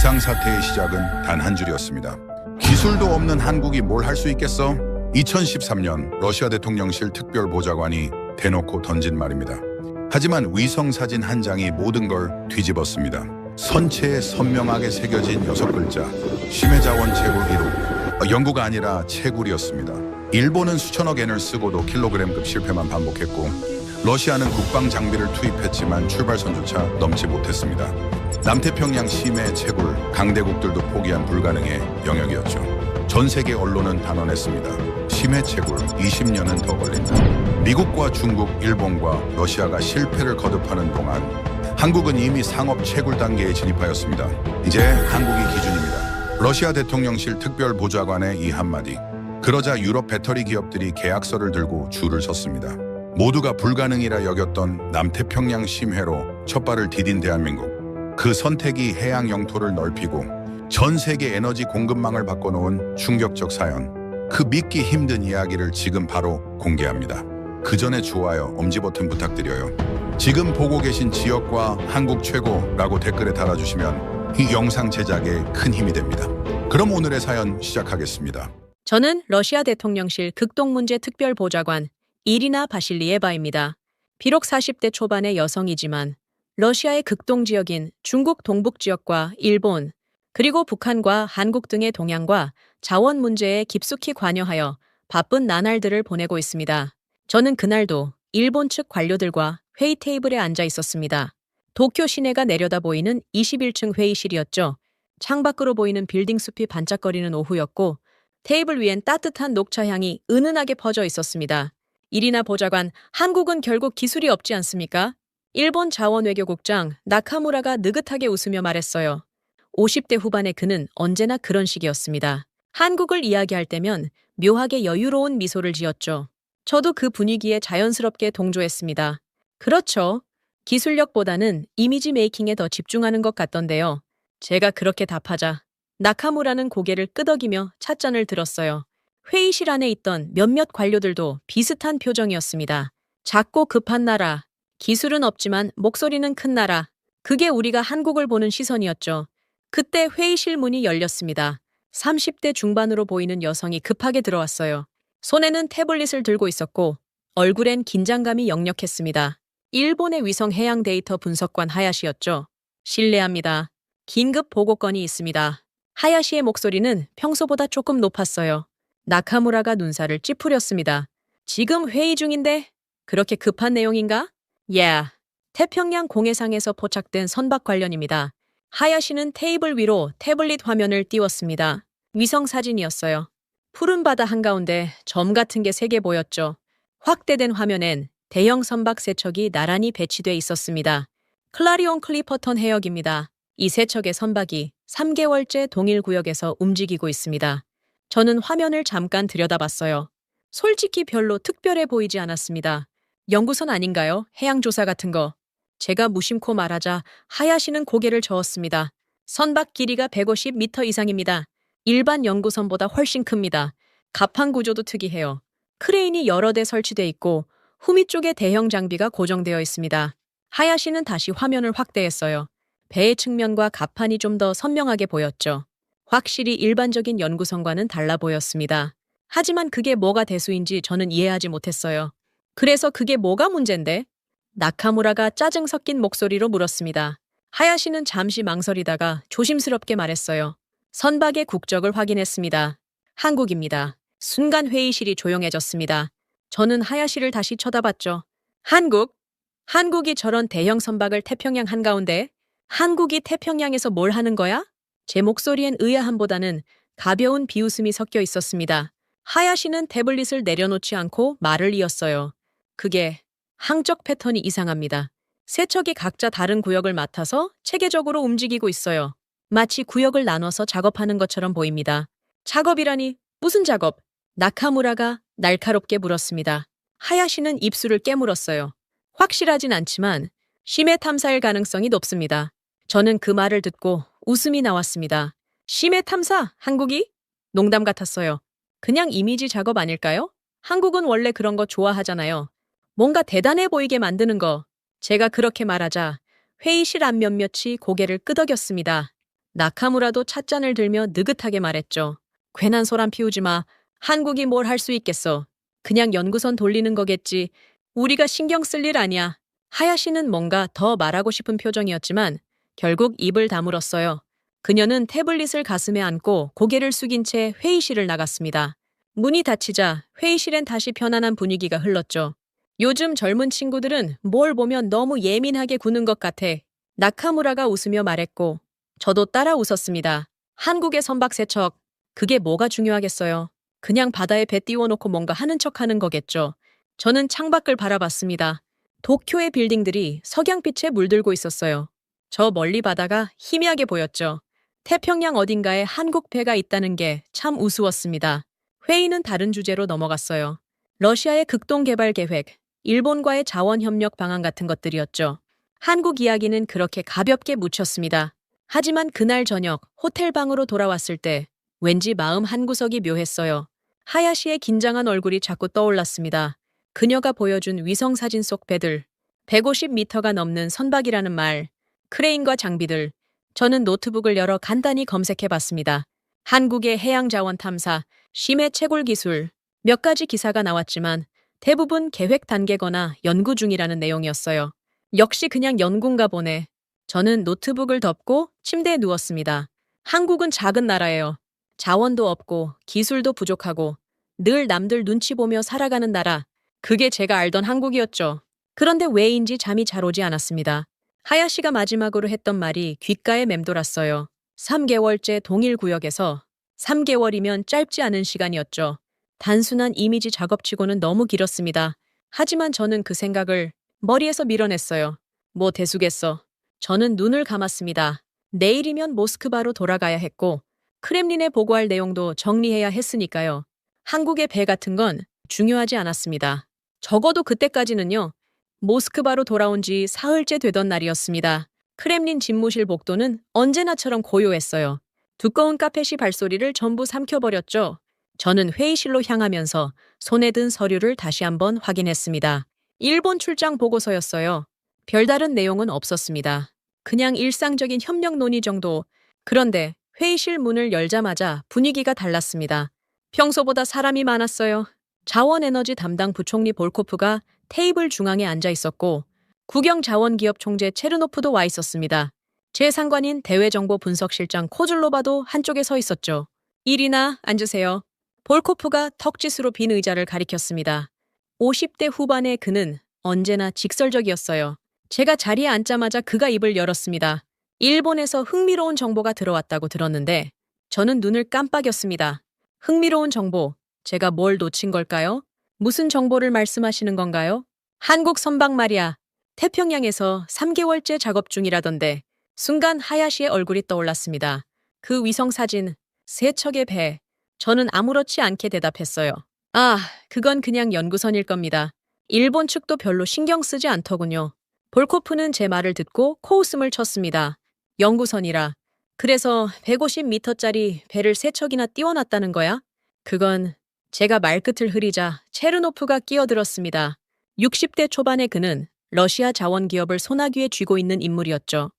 비상사태의 시작은 단 한 줄이었습니다. 기술도 없는 한국이 뭘 할 수 있겠어? 2013년 러시아 대통령실 특별보좌관이 대놓고 던진 말입니다. 하지만 위성사진 한 장이 모든 걸 뒤집었습니다. 선체에 선명하게 새겨진 6글자, 심해자원 채굴 1호. 연구가 아니라 채굴이었습니다. 일본은 수천억 엔을 쓰고도 킬로그램급 실패만 반복했고, 러시아는 국방 장비를 투입했지만 출발선조차 넘지 못했습니다. 남태평양 심해 채굴, 강대국들도 포기한 불가능의 영역이었죠. 전 세계 언론은 단언했습니다. 심해 채굴 20년은 더 걸린다. 미국과 중국, 일본과 러시아가 실패를 거듭하는 동안 한국은 이미 상업 채굴 단계에 진입하였습니다. 이제 한국이 기준입니다. 러시아 대통령실 특별보좌관의 이 한마디. 그러자 유럽 배터리 기업들이 계약서를 들고 줄을 섰습니다. 모두가 불가능이라 여겼던 남태평양 심해로 첫 발을 디딘 대한민국. 그 선택이 해양 영토를 넓히고 전 세계 에너지 공급망을 바꿔놓은 충격적 사연. 그 믿기 힘든 이야기를 지금 바로 공개합니다. 그 전에 좋아요, 엄지버튼 부탁드려요. 지금 보고 계신 지역과 한국 최고라고 댓글에 달아주시면 이 영상 제작에 큰 힘이 됩니다. 그럼 오늘의 사연 시작하겠습니다. 저는 러시아 대통령실 극동문제 특별보좌관 이리나 바실리에바입니다. 비록 40대 초반의 여성이지만 러시아의 극동 지역인 중국 동북 지역과 일본, 그리고 북한과 한국 등의 동향과 자원 문제에 깊숙이 관여하여 바쁜 나날들을 보내고 있습니다. 저는 그날도 일본 측 관료들과 회의 테이블에 앉아 있었습니다. 도쿄 시내가 내려다 보이는 21층 회의실이었죠. 창밖으로 보이는 빌딩 숲이 반짝거리는 오후였고 테이블 위엔 따뜻한 녹차 향이 은은하게 퍼져 있었습니다. 이리나 보좌관, 한국은 결국 기술이 없지 않습니까? 일본 자원외교국장 나카무라가 느긋하게 웃으며 말했어요. 50대 후반의 그는 언제나 그런 식이었습니다. 한국을 이야기할 때면 묘하게 여유로운 미소를 지었죠. 저도 그 분위기에 자연스럽게 동조했습니다. 그렇죠. 기술력보다는 이미지 메이킹에 더 집중하는 것 같던데요. 제가 그렇게 답하자 나카무라는 고개를 끄덕이며 찻잔을 들었어요. 회의실 안에 있던 몇몇 관료들도 비슷한 표정이었습니다. 작고 급한 나라, 기술은 없지만 목소리는 큰 나라. 그게 우리가 한국을 보는 시선이었죠. 그때 회의실 문이 열렸습니다. 30대 중반으로 보이는 여성이 급하게 들어왔어요. 손에는 태블릿을 들고 있었고 얼굴엔 긴장감이 역력했습니다. 일본의 위성 해양 데이터 분석관 하야시였죠. 실례합니다. 긴급 보고건이 있습니다. 하야시의 목소리는 평소보다 조금 높았어요. 나카무라가 눈살을 찌푸렸습니다. 지금 회의 중인데 그렇게 급한 내용인가? Yeah. 태평양 공해상에서 포착된 선박 관련입니다. 하야시는 테이블 위로 태블릿 화면을 띄웠습니다. 위성 사진이었어요. 푸른 바다 한가운데 점 같은 게 3개 보였죠. 확대된 화면엔 대형 선박 3척이 나란히 배치돼 있었습니다. 클라리온 클리퍼턴 해역입니다. 이 3척의 선박이 3개월째 동일 구역에서 움직이고 있습니다. 저는 화면을 잠깐 들여다봤어요. 솔직히 별로 특별해 보이지 않았습니다. 연구선 아닌가요? 해양조사 같은 거. 제가 무심코 말하자 하야시는 고개를 저었습니다. 선박 길이가 150m 이상입니다. 일반 연구선보다 훨씬 큽니다. 갑판 구조도 특이해요. 크레인이 여러 대 설치돼 있고 후미 쪽에 대형 장비가 고정되어 있습니다. 하야시는 다시 화면을 확대했어요. 배의 측면과 갑판이 좀 더 선명하게 보였죠. 확실히 일반적인 연구선과는 달라 보였습니다. 하지만 그게 뭐가 대수인지 저는 이해하지 못했어요. 그래서 그게 뭐가 문제인데? 나카무라가 짜증 섞인 목소리로 물었습니다. 하야시는 잠시 망설이다가 조심스럽게 말했어요. 선박의 국적을 확인했습니다. 한국입니다. 순간 회의실이 조용해졌습니다. 저는 하야시를 다시 쳐다봤죠. 한국? 한국이 저런 대형 선박을 태평양 한가운데? 한국이 태평양에서 뭘 하는 거야? 제 목소리엔 의아함보다는 가벼운 비웃음이 섞여 있었습니다. 하야시는 태블릿을 내려놓지 않고 말을 이었어요. 그게 항적 패턴이 이상합니다. 3척이 각자 다른 구역을 맡아서 체계적으로 움직이고 있어요. 마치 구역을 나눠서 작업하는 것처럼 보입니다. 작업이라니 무슨 작업? 나카무라가 날카롭게 물었습니다. 하야시는 입술을 깨물었어요. 확실하진 않지만 심해 탐사일 가능성이 높습니다. 저는 그 말을 듣고 웃음이 나왔습니다. 심해 탐사? 한국이? 농담 같았어요. 그냥 이미지 작업 아닐까요? 한국은 원래 그런 거 좋아하잖아요. 뭔가 대단해 보이게 만드는 거. 제가 그렇게 말하자 회의실 안 몇몇이 고개를 끄덕였습니다. 나카무라도 찻잔을 들며 느긋하게 말했죠. 괜한 소란 피우지 마. 한국이 뭘 할 수 있겠어. 그냥 연구선 돌리는 거겠지. 우리가 신경 쓸 일 아니야. 하야시는 뭔가 더 말하고 싶은 표정이었지만 결국 입을 다물었어요. 그녀는 태블릿을 가슴에 안고 고개를 숙인 채 회의실을 나갔습니다. 문이 닫히자 회의실엔 다시 편안한 분위기가 흘렀죠. 요즘 젊은 친구들은 뭘 보면 너무 예민하게 구는 것 같아. 나카무라가 웃으며 말했고 저도 따라 웃었습니다. 한국의 선박세척, 그게 뭐가 중요하겠어요. 그냥 바다에 배 띄워놓고 뭔가 하는 척하는 거겠죠. 저는 창밖을 바라봤습니다. 도쿄의 빌딩들이 석양빛에 물들고 있었어요. 저 멀리 바다가 희미하게 보였죠. 태평양 어딘가에 한국 배가 있다는 게 참 우스웠습니다. 회의는 다른 주제로 넘어갔어요. 러시아의 극동 개발 계획, 일본과의 자원 협력 방안 같은 것들이었죠. 한국 이야기는 그렇게 가볍게 묻혔습니다. 하지만 그날 저녁 호텔 방으로 돌아왔을 때 왠지 마음 한구석이 묘했어요. 하야시의 긴장한 얼굴이 자꾸 떠올랐습니다. 그녀가 보여준 위성 사진 속 배들, 150m가 넘는 선박이라는 말, 크레인과 장비들. 저는 노트북을 열어 간단히 검색해 봤습니다. 한국의 해양자원 탐사, 심해 채굴 기술, 몇 가지 기사가 나왔지만 대부분 계획 단계거나 연구 중이라는 내용이었어요. 역시 그냥 연구인가 보네. 저는 노트북을 덮고 침대에 누웠습니다. 한국은 작은 나라예요. 자원도 없고 기술도 부족하고 늘 남들 눈치 보며 살아가는 나라. 그게 제가 알던 한국이었죠. 그런데 왜인지 잠이 잘 오지 않았습니다. 하야시가 마지막으로 했던 말이 귓가에 맴돌았어요. 3개월째 동일 구역에서 3개월이면 짧지 않은 시간이었죠. 단순한 이미지 작업치고는 너무 길었습니다. 하지만 저는 그 생각을 머리에서 밀어냈어요. 뭐 대수겠어. 저는 눈을 감았습니다. 내일이면 모스크바로 돌아가야 했고 크렘린에 보고할 내용도 정리해야 했으니까요. 한국의 배 같은 건 중요하지 않았습니다. 적어도 그때까지는요. 모스크바로 돌아온 지 사흘째 되던 날이었습니다. 크렘린 집무실 복도는 언제나처럼 고요했어요. 두꺼운 카펫이 발소리를 전부 삼켜버렸죠. 저는 회의실로 향하면서 손에 든 서류를 다시 한번 확인했습니다. 일본 출장 보고서였어요. 별다른 내용은 없었습니다. 그냥 일상적인 협력 논의 정도. 그런데 회의실 문을 열자마자 분위기가 달랐습니다. 평소보다 사람이 많았어요. 자원에너지 담당 부총리 볼코프가 테이블 중앙에 앉아 있었고 국영자원기업 총재 체르노프도 와 있었습니다. 제 상관인 대외정보분석실장 코즐로바도 한쪽에 서 있었죠. 일이나 앉으세요. 볼코프가 턱짓으로 빈 의자를 가리켰습니다. 50대 후반의 그는 언제나 직설적이었어요. 제가 자리에 앉자마자 그가 입을 열었습니다. 일본에서 흥미로운 정보가 들어왔다고 들었는데 저는 눈을 깜빡였습니다. 흥미로운 정보, 제가 뭘 놓친 걸까요? 무슨 정보를 말씀하시는 건가요? 한국 선박 말이야. 태평양에서 3개월째 작업 중이라던데. 순간 하야시의 얼굴이 떠올랐습니다. 그 위성 사진, 세 척의 배. 저는 아무렇지 않게 대답했어요. 아, 그건 그냥 연구선일 겁니다. 일본 측도 별로 신경 쓰지 않더군요. 볼코프는 제 말을 듣고 코웃음을 쳤습니다. 연구선이라. 그래서 150m짜리 배를 세 척이나 띄워놨다는 거야? 그건 제가 말끝을 흐리자 체르노프가 끼어들었습니다. 60대 초반의 그는 러시아 자원기업을 소나귀에 쥐고 있는 인물이었죠.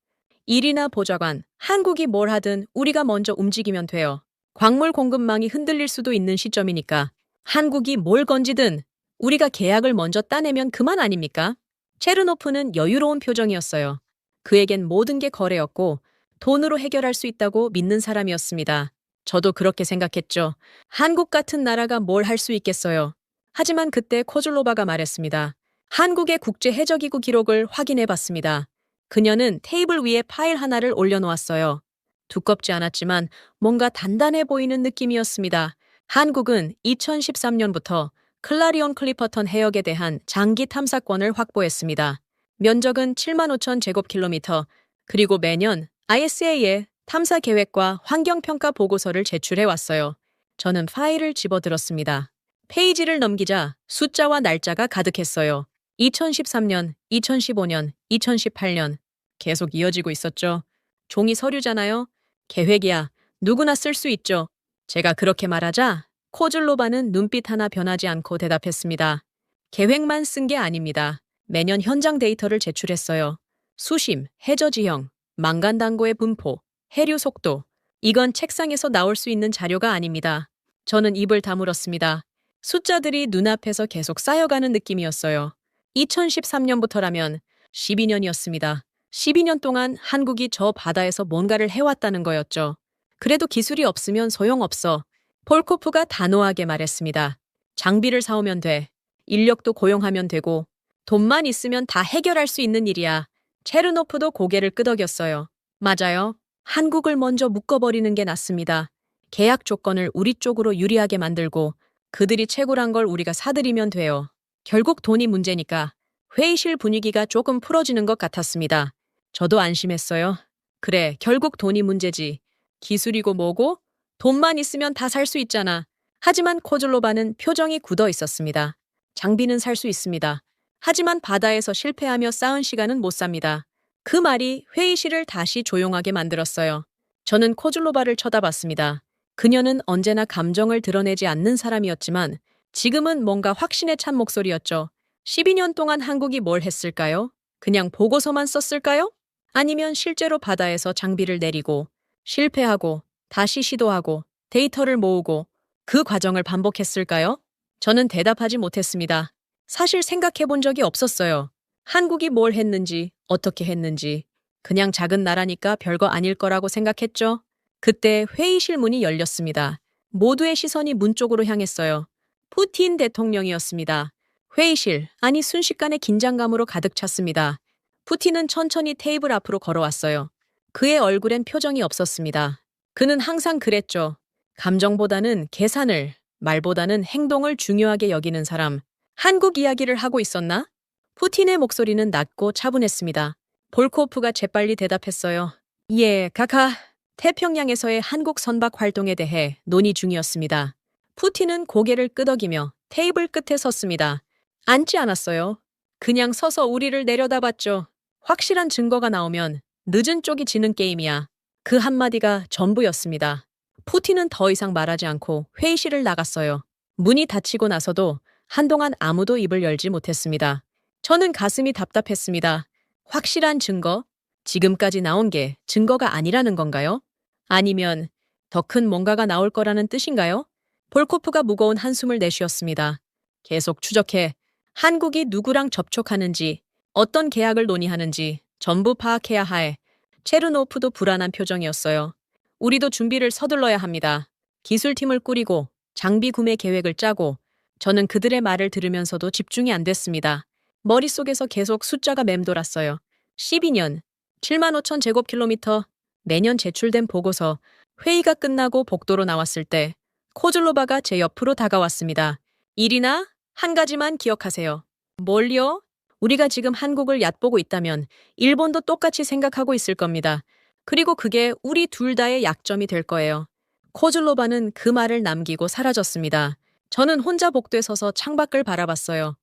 일이나 보좌관, 한국이 뭘 하든 우리가 먼저 움직이면 돼요. 광물 공급망이 흔들릴 수도 있는 시점이니까 한국이 뭘 건지든 우리가 계약을 먼저 따내면 그만 아닙니까? 체르노프는 여유로운 표정이었어요. 그에겐 모든 게 거래였고 돈으로 해결할 수 있다고 믿는 사람이었습니다. 저도 그렇게 생각했죠. 한국 같은 나라가 뭘 할 수 있겠어요. 하지만 그때 코즐로바가 말했습니다. 한국의 국제해적기구 기록을 확인해 봤습니다. 그녀는 테이블 위에 파일 하나를 올려놓았어요. 두껍지 않았지만 뭔가 단단해 보이는 느낌이었습니다. 한국은 2013년부터 클라리온 클리퍼턴 해역에 대한 장기 탐사권을 확보했습니다. 면적은 7만 5천 제곱킬로미터, 그리고 매년 ISA에 탐사 계획과 환경평가 보고서를 제출해 왔어요. 저는 파일을 집어들었습니다. 페이지를 넘기자 숫자와 날짜가 가득했어요. 2013년, 2015년, 2018년. 계속 이어지고 있었죠. 종이 서류잖아요. 계획이야. 누구나 쓸 수 있죠. 제가 그렇게 말하자 코즐로바는 눈빛 하나 변하지 않고 대답했습니다. 계획만 쓴 게 아닙니다. 매년 현장 데이터를 제출했어요. 수심, 해저 지형, 망간당고의 분포, 해류 속도. 이건 책상에서 나올 수 있는 자료가 아닙니다. 저는 입을 다물었습니다. 숫자들이 눈앞에서 계속 쌓여가는 느낌이었어요. 2013년부터라면 12년이었습니다. 12년 동안 한국이 저 바다에서 뭔가를 해왔다는 거였죠. 그래도 기술이 없으면 소용없어. 폴코프가 단호하게 말했습니다. 장비를 사오면 돼. 인력도 고용하면 되고 돈만 있으면 다 해결할 수 있는 일이야. 체르노프도 고개를 끄덕였어요. 맞아요. 한국을 먼저 묶어버리는 게 낫습니다. 계약 조건을 우리 쪽으로 유리하게 만들고 그들이 채굴한 걸 우리가 사들이면 돼요. 결국 돈이 문제니까 회의실 분위기가 조금 풀어지는 것 같았습니다. 저도 안심했어요. 그래, 결국 돈이 문제지. 기술이고 뭐고? 돈만 있으면 다 살 수 있잖아. 하지만 코즐로바는 표정이 굳어 있었습니다. 장비는 살 수 있습니다. 하지만 바다에서 실패하며 쌓은 시간은 못 삽니다. 그 말이 회의실을 다시 조용하게 만들었어요. 저는 코즐로바를 쳐다봤습니다. 그녀는 언제나 감정을 드러내지 않는 사람이었지만 지금은 뭔가 확신에 찬 목소리였죠. 12년 동안 한국이 뭘 했을까요? 그냥 보고서만 썼을까요? 아니면 실제로 바다에서 장비를 내리고 실패하고 다시 시도하고 데이터를 모으고 그 과정을 반복했을까요? 저는 대답하지 못했습니다. 사실 생각해 본 적이 없었어요. 한국이 뭘 했는지, 어떻게 했는지. 그냥 작은 나라니까 별거 아닐 거라고 생각했죠. 그때 회의실 문이 열렸습니다. 모두의 시선이 문 쪽으로 향했어요. 푸틴 대통령이었습니다. 회의실, 아니 순식간에 긴장감으로 가득 찼습니다. 푸틴은 천천히 테이블 앞으로 걸어왔어요. 그의 얼굴엔 표정이 없었습니다. 그는 항상 그랬죠. 감정보다는 계산을, 말보다는 행동을 중요하게 여기는 사람. 한국 이야기를 하고 있었나? 푸틴의 목소리는 낮고 차분했습니다. 볼코프가 재빨리 대답했어요. 예, 카카. 태평양에서의 한국 선박 활동에 대해 논의 중이었습니다. 푸틴은 고개를 끄덕이며 테이블 끝에 섰습니다. 앉지 않았어요. 그냥 서서 우리를 내려다봤죠. 확실한 증거가 나오면 늦은 쪽이 지는 게임이야. 그 한마디가 전부였습니다. 푸틴은 더 이상 말하지 않고 회의실을 나갔어요. 문이 닫히고 나서도 한동안 아무도 입을 열지 못했습니다. 저는 가슴이 답답했습니다. 확실한 증거? 지금까지 나온 게 증거가 아니라는 건가요? 아니면 더 큰 뭔가가 나올 거라는 뜻인가요? 볼코프가 무거운 한숨을 내쉬었습니다. 계속 추적해. 한국이 누구랑 접촉하는지, 어떤 계약을 논의하는지 전부 파악해야 해. 체르노프도 불안한 표정이었어요. 우리도 준비를 서둘러야 합니다. 기술팀을 꾸리고 장비 구매 계획을 짜고 저는 그들의 말을 들으면서도 집중이 안 됐습니다. 머릿속에서 계속 숫자가 맴돌았어요. 12년, 7만 5천 제곱킬로미터, 매년 제출된 보고서, 회의가 끝나고 복도로 나왔을 때 코즐로바가 제 옆으로 다가왔습니다. 일이나 한 가지만 기억하세요. 뭘요? 우리가 지금 한국을 얕보고 있다면 일본도 똑같이 생각하고 있을 겁니다. 그리고 그게 우리 둘 다의 약점이 될 거예요. 코즐로바는 그 말을 남기고 사라졌습니다. 저는 혼자 복도에 서서 창밖을 바라봤어요.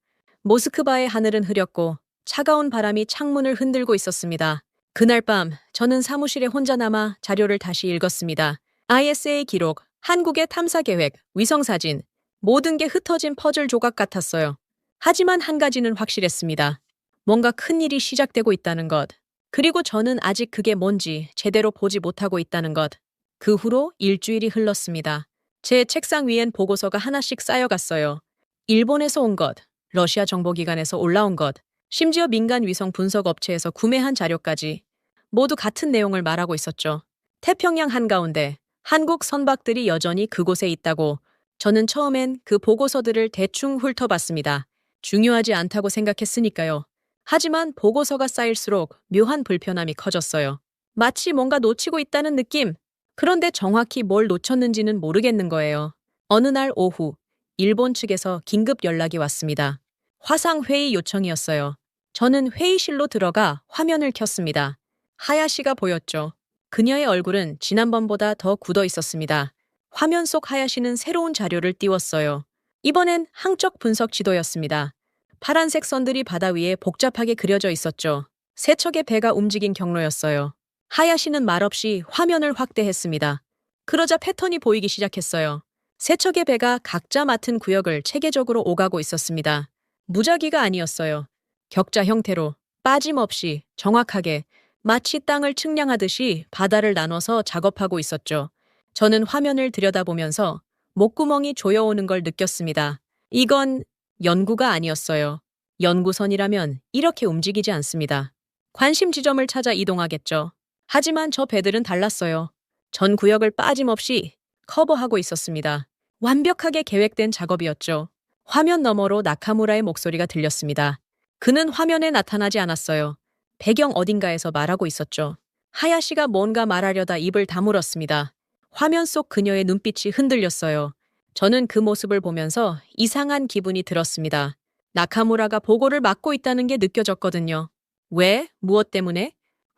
모스크바의 하늘은 흐렸고 차가운 바람이 창문을 흔들고 있었습니다. 그날 밤 저는 사무실에 혼자 남아 자료를 다시 읽었습니다. ISA 기록, 한국의 탐사 계획, 위성 사진, 모든 게 흩어진 퍼즐 조각 같았어요. 하지만 한 가지는 확실했습니다. 뭔가 큰일이 시작되고 있다는 것. 그리고 저는 아직 그게 뭔지 제대로 보지 못하고 있다는 것. 그 후로 일주일이 흘렀습니다. 제 책상 위엔 보고서가 하나씩 쌓여갔어요. 일본에서 온 것, 러시아 정보기관에서 올라온 것, 심지어 민간 위성 분석 업체에서 구매한 자료까지 모두 같은 내용을 말하고 있었죠. 태평양 한가운데 한국 선박들이 여전히 그곳에 있다고. 저는 처음엔 그 보고서들을 대충 훑어봤습니다. 중요하지 않다고 생각했으니까요. 하지만 보고서가 쌓일수록 묘한 불편함이 커졌어요. 마치 뭔가 놓치고 있다는 느낌. 그런데 정확히 뭘 놓쳤는지는 모르겠는 거예요. 어느 날 오후, 일본 측에서 긴급 연락이 왔습니다. 화상회의 요청이었어요. 저는 회의실로 들어가 화면을 켰습니다. 하야시가 보였죠. 그녀의 얼굴은 지난번보다 더 굳어 있었습니다. 화면 속 하야시는 새로운 자료를 띄웠어요. 이번엔 항적 분석 지도였습니다. 파란색 선들이 바다 위에 복잡하게 그려져 있었죠. 세 척의 배가 움직인 경로였어요. 하야시는 말없이 화면을 확대했습니다. 그러자 패턴이 보이기 시작했어요. 세 척의 배가 각자 맡은 구역을 체계적으로 오가고 있었습니다. 무작위가 아니었어요. 격자 형태로 빠짐없이 정확하게 마치 땅을 측량하듯이 바다를 나눠서 작업하고 있었죠. 저는 화면을 들여다보면서 목구멍이 조여오는 걸 느꼈습니다. 이건 연구가 아니었어요. 연구선이라면 이렇게 움직이지 않습니다. 관심 지점을 찾아 이동하겠죠. 하지만 저 배들은 달랐어요. 전 구역을 빠짐없이 커버하고 있었습니다. 완벽하게 계획된 작업이었죠. 화면 너머로 나카무라의 목소리가 들렸습니다. 그는 화면에 나타나지 않았어요. 배경 어딘가에서 말하고 있었죠. 하야시가 뭔가 말하려다 입을 다물었습니다. 화면 속 그녀의 눈빛이 흔들렸어요. 저는 그 모습을 보면서 이상한 기분이 들었습니다. 나카무라가 보고를 막고 있다는 게 느껴졌거든요. 왜? 무엇 때문에?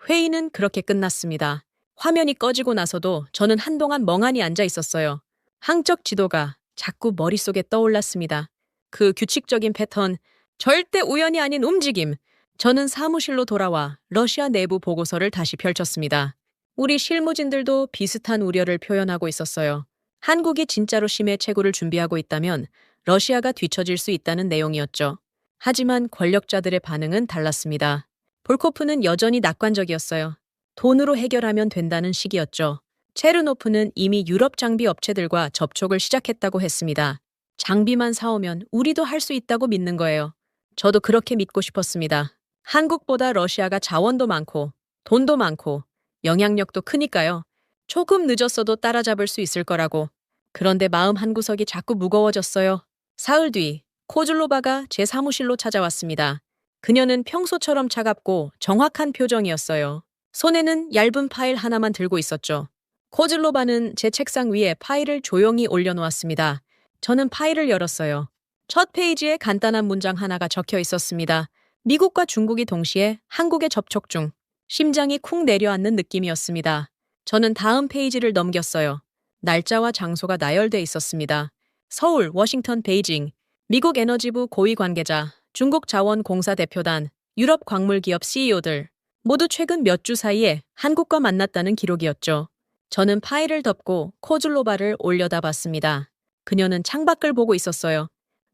회의는 그렇게 끝났습니다. 화면이 꺼지고 나서도 저는 한동안 멍하니 앉아 있었어요. 항적 지도가 자꾸 머릿속에 떠올랐습니다. 그 규칙적인 패턴, 절대 우연이 아닌 움직임. 저는 사무실로 돌아와 러시아 내부 보고서를 다시 펼쳤습니다. 우리 실무진들도 비슷한 우려를 표현하고 있었어요. 한국이 진짜로 심해 채굴을 준비하고 있다면 러시아가 뒤처질 수 있다는 내용이었죠. 하지만 권력자들의 반응은 달랐습니다. 볼코프는 여전히 낙관적이었어요. 돈으로 해결하면 된다는 식이었죠. 체르노프는 이미 유럽 장비 업체들과 접촉을 시작했다고 했습니다. 장비만 사오면 우리도 할 수 있다고 믿는 거예요. 저도 그렇게 믿고 싶었습니다. 한국보다 러시아가 자원도 많고 돈도 많고 영향력도 크니까요. 조금 늦었어도 따라잡을 수 있을 거라고. 그런데 마음 한구석이 자꾸 무거워졌어요. 사흘 뒤 코즐로바가 제 사무실로 찾아왔습니다. 그녀는 평소처럼 차갑고 정확한 표정이었어요. 손에는 얇은 파일 하나만 들고 있었죠. 코즐로바는 제 책상 위에 파일을 조용히 올려놓았습니다. 저는 파일을 열었어요. 첫 페이지에 간단한 문장 하나가 적혀 있었습니다. 미국과 중국이 동시에 한국에 접촉 중. 심장이 쿵 내려앉는 느낌이었습니다. 저는 다음 페이지를 넘겼어요. 날짜와 장소가 나열돼 있었습니다. 서울, 워싱턴, 베이징, 미국 에너지부 고위 관계자, 중국 자원공사 대표단, 유럽 광물기업 CEO들 모두 최근 몇 주 사이에 한국과 만났다는 기록이었죠. 저는 파일을 덮고 코즐로바를 올려다봤습니다. 그녀는 창밖을 보고 있었어요.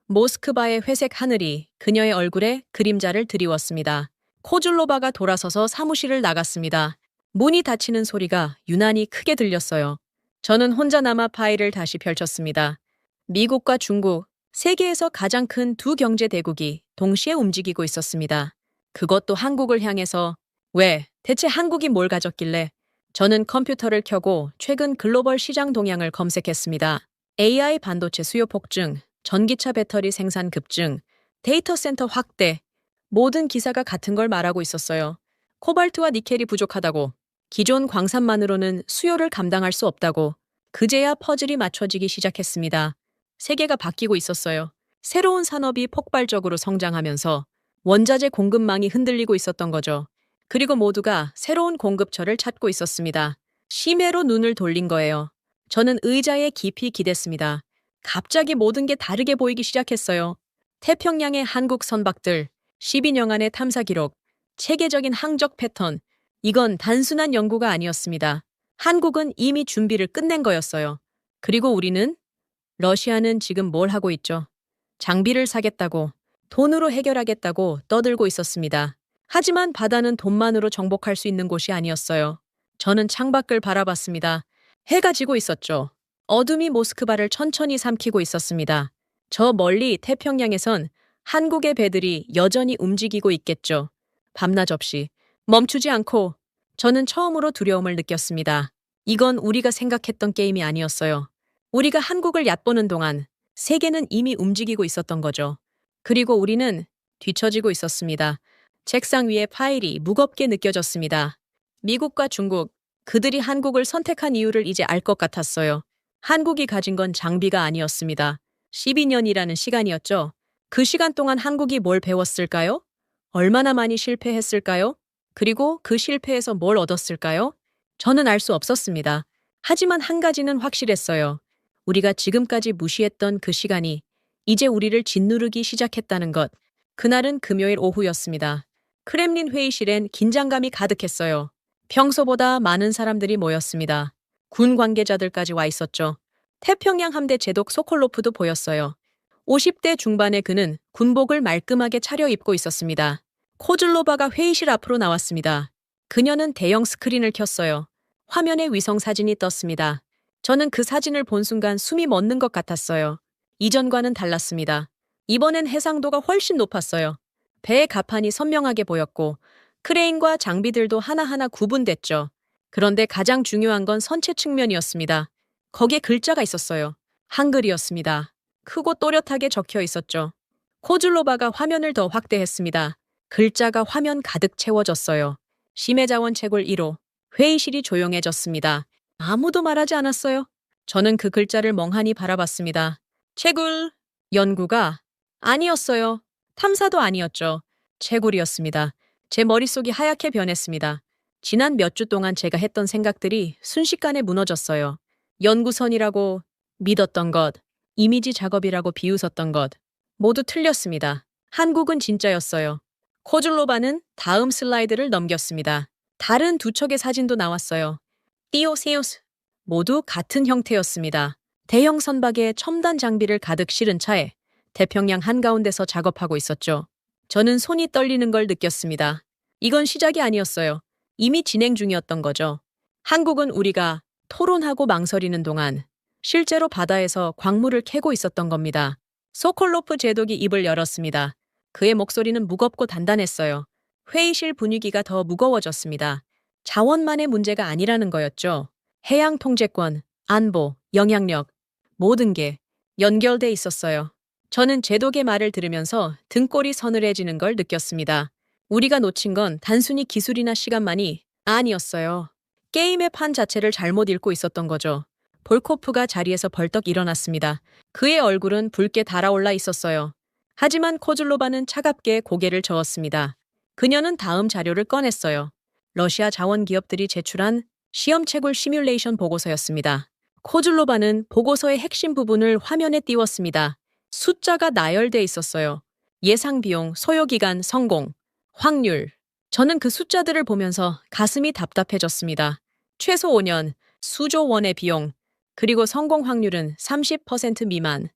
모스크바의 회색 하늘이 그녀의 얼굴에 그림자를 드리웠습니다. 코즐로바가 돌아서서 사무실을 나갔습니다. 문이 닫히는 소리가 유난히 크게 들렸어요. 저는 혼자 남아 파일을 다시 펼쳤습니다. 미국과 중국, 세계에서 가장 큰 두 경제 대국이 동시에 움직이고 있었습니다. 그것도 한국을 향해서. 왜? 대체 한국이 뭘 가졌길래? 저는 컴퓨터를 켜고 최근 글로벌 시장 동향을 검색했습니다. AI 반도체 수요 폭증, 전기차 배터리 생산 급증, 데이터 센터 확대, 모든 기사가 같은 걸 말하고 있었어요. 코발트와 니켈이 부족하다고, 기존 광산만으로는 수요를 감당할 수 없다고, 그제야 퍼즐이 맞춰지기 시작했습니다. 세계가 바뀌고 있었어요. 새로운 산업이 폭발적으로 성장하면서 원자재 공급망이 흔들리고 있었던 거죠. 그리고 모두가 새로운 공급처를 찾고 있었습니다. 심해로 눈을 돌린 거예요. 저는 의자에 깊이 기댔습니다. 갑자기 모든 게 다르게 보이기 시작했어요. 태평양의 한국 선박들, 12년간의 탐사 기록, 체계적인 항적 패턴, 이건 단순한 연구가 아니었습니다. 한국은 이미 준비를 끝낸 거였어요. 그리고 우리는? 러시아는 지금 뭘 하고 있죠? 장비를 사겠다고, 돈으로 해결하겠다고 떠들고 있었습니다. 하지만 바다는 돈만으로 정복할 수 있는 곳이 아니었어요. 저는 창밖을 바라봤습니다. 해가 지고 있었죠. 어둠이 모스크바를 천천히 삼키고 있었습니다. 저 멀리 태평양에선 한국의 배들이 여전히 움직이고 있겠죠. 밤낮 없이 멈추지 않고. 저는 처음으로 두려움을 느꼈습니다. 이건 우리가 생각했던 게임이 아니었어요. 우리가 한국을 얕보는 동안 세계는 이미 움직이고 있었던 거죠. 그리고 우리는 뒤처지고 있었습니다. 책상 위에 파일이 무겁게 느껴졌습니다. 미국과 중국, 그들이 한국을 선택한 이유를 이제 알 것 같았어요. 한국이 가진 건 장비가 아니었습니다. 12년이라는 시간이었죠. 그 시간 동안 한국이 뭘 배웠을까요? 얼마나 많이 실패했을까요? 그리고 그 실패에서 뭘 얻었을까요? 저는 알 수 없었습니다. 하지만 한 가지는 확실했어요. 우리가 지금까지 무시했던 그 시간이 이제 우리를 짓누르기 시작했다는 것. 그날은 금요일 오후였습니다. 크렘린 회의실엔 긴장감이 가득했어요. 평소보다 많은 사람들이 모였습니다. 군 관계자들까지 와 있었죠. 태평양 함대 제독 소콜로프도 보였어요. 50대 중반의 그는 군복을 말끔하게 차려입고 있었습니다. 코즐로바가 회의실 앞으로 나왔습니다. 그녀는 대형 스크린을 켰어요. 화면에 위성 사진이 떴습니다. 저는 그 사진을 본 순간 숨이 멎는 것 같았어요. 이전과는 달랐습니다. 이번엔 해상도가 훨씬 높았어요. 배의 갑판이 선명하게 보였고 크레인과 장비들도 하나하나 구분됐죠. 그런데 가장 중요한 건 선체 측면이었습니다. 거기에 글자가 있었어요. 한글이었습니다. 크고 또렷하게 적혀 있었죠. 코즐로바가 화면을 더 확대했습니다. 글자가 화면 가득 채워졌어요. 심해자원 채굴 1호. 회의실이 조용해졌습니다. 아무도 말하지 않았어요. 저는 그 글자를 멍하니 바라봤습니다. 채굴. 연구가 아니었어요. 탐사도 아니었죠. 채굴이었습니다. 제 머릿속이 하얗게 변했습니다. 지난 몇 주 동안 제가 했던 생각들이 순식간에 무너졌어요. 연구선이라고 믿었던 것, 이미지 작업이라고 비웃었던 것, 모두 틀렸습니다. 한국은 진짜였어요. 코즐로바는 다음 슬라이드를 넘겼습니다. 다른 두 척의 사진도 나왔어요. 띠오세우스. 모두 같은 형태였습니다. 대형 선박에 첨단 장비를 가득 실은 차에 태평양 한가운데서 작업하고 있었죠. 저는 손이 떨리는 걸 느꼈습니다. 이건 시작이 아니었어요. 이미 진행 중이었던 거죠. 한국은 우리가 토론하고 망설이는 동안 실제로 바다에서 광물을 캐고 있었던 겁니다. 소콜로프 제독이 입을 열었습니다. 그의 목소리는 무겁고 단단했어요. 회의실 분위기가 더 무거워졌습니다. 자원만의 문제가 아니라는 거였죠. 해양 통제권, 안보, 영향력, 모든 게 연결돼 있었어요. 저는 제독의 말을 들으면서 등골이 서늘해지는 걸 느꼈습니다. 우리가 놓친 건 단순히 기술이나 시간만이 아니었어요. 게임의 판 자체를 잘못 읽고 있었던 거죠. 볼코프가 자리에서 벌떡 일어났습니다. 그의 얼굴은 붉게 달아올라 있었어요. 하지만 코즐로바는 차갑게 고개를 저었습니다. 그녀는 다음 자료를 꺼냈어요. 러시아 자원 기업들이 제출한 시험 채굴 시뮬레이션 보고서였습니다. 코즐로바는 보고서의 핵심 부분을 화면에 띄웠습니다. 숫자가 나열돼 있었어요. 예상 비용, 소요 기간, 성공, 확률. 저는 그 숫자들을 보면서 가슴이 답답해졌습니다. 최소 5년, 수조 원의 비용, 그리고 성공 확률은 30% 미만.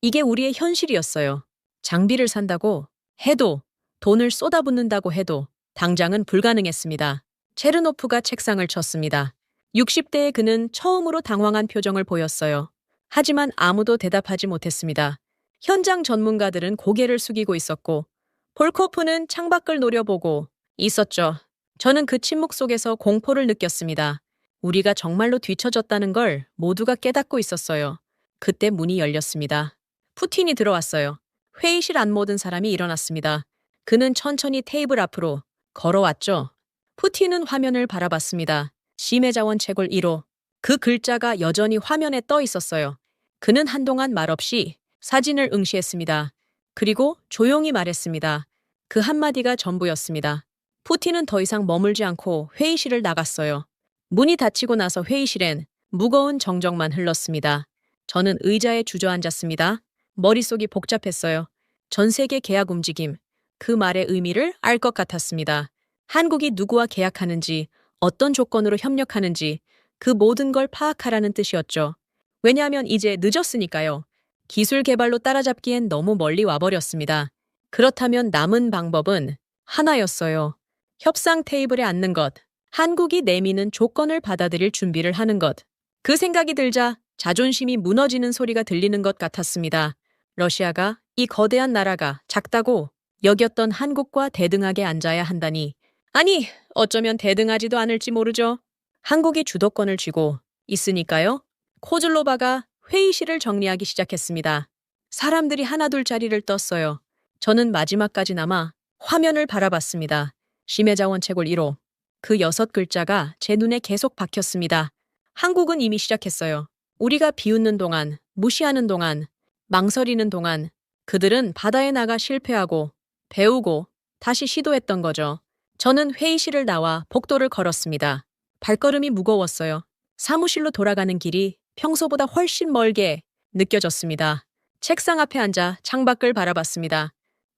이게 우리의 현실이었어요. 장비를 산다고 해도, 돈을 쏟아붓는다고 해도 당장은 불가능했습니다. 체르노프가 책상을 쳤습니다. 60대의 그는 처음으로 당황한 표정을 보였어요. 하지만 아무도 대답하지 못했습니다. 현장 전문가들은 고개를 숙이고 있었고 볼코프는 창밖을 노려보고 있었죠. 저는 그 침묵 속에서 공포를 느꼈습니다. 우리가 정말로 뒤처졌다는 걸 모두가 깨닫고 있었어요. 그때 문이 열렸습니다. 푸틴이 들어왔어요. 회의실 안 모든 사람이 일어났습니다. 그는 천천히 테이블 앞으로 걸어왔죠. 푸틴은 화면을 바라봤습니다. 심해자원 채굴 1호. 그 글자가 여전히 화면에 떠 있었어요. 그는 한동안 말없이 사진을 응시했습니다. 그리고 조용히 말했습니다. 그 한마디가 전부였습니다. 푸틴은 더 이상 머물지 않고 회의실을 나갔어요. 문이 닫히고 나서 회의실엔 무거운 정적만 흘렀습니다. 저는 의자에 주저앉았습니다. 머릿속이 복잡했어요. 전 세계 계약 움직임, 그 말의 의미를 알 것 같았습니다. 한국이 누구와 계약하는지, 어떤 조건으로 협력하는지 그 모든 걸 파악하라는 뜻이었죠. 왜냐하면 이제 늦었으니까요. 기술 개발로 따라잡기엔 너무 멀리 와버렸습니다. 그렇다면 남은 방법은 하나였어요. 협상 테이블에 앉는 것, 한국이 내미는 조건을 받아들일 준비를 하는 것. 그 생각이 들자 자존심이 무너지는 소리가 들리는 것 같았습니다. 러시아가, 이 거대한 나라가 작다고 여겼던 한국과 대등하게 앉아야 한다니. 아니, 어쩌면 대등하지도 않을지 모르죠. 한국이 주도권을 쥐고 있으니까요. 코즐로바가 회의실을 정리하기 시작했습니다. 사람들이 하나둘 자리를 떴어요. 저는 마지막까지 남아 화면을 바라봤습니다. 심해자원 채굴 1호. 그 6글자가 제 눈에 계속 박혔습니다. 한국은 이미 시작했어요. 우리가 비웃는 동안, 무시하는 동안, 망설이는 동안 그들은 바다에 나가 실패하고 배우고 다시 시도했던 거죠. 저는 회의실을 나와 복도를 걸었습니다. 발걸음이 무거웠어요. 사무실로 돌아가는 길이 평소보다 훨씬 멀게 느껴졌습니다. 책상 앞에 앉아 창밖을 바라봤습니다.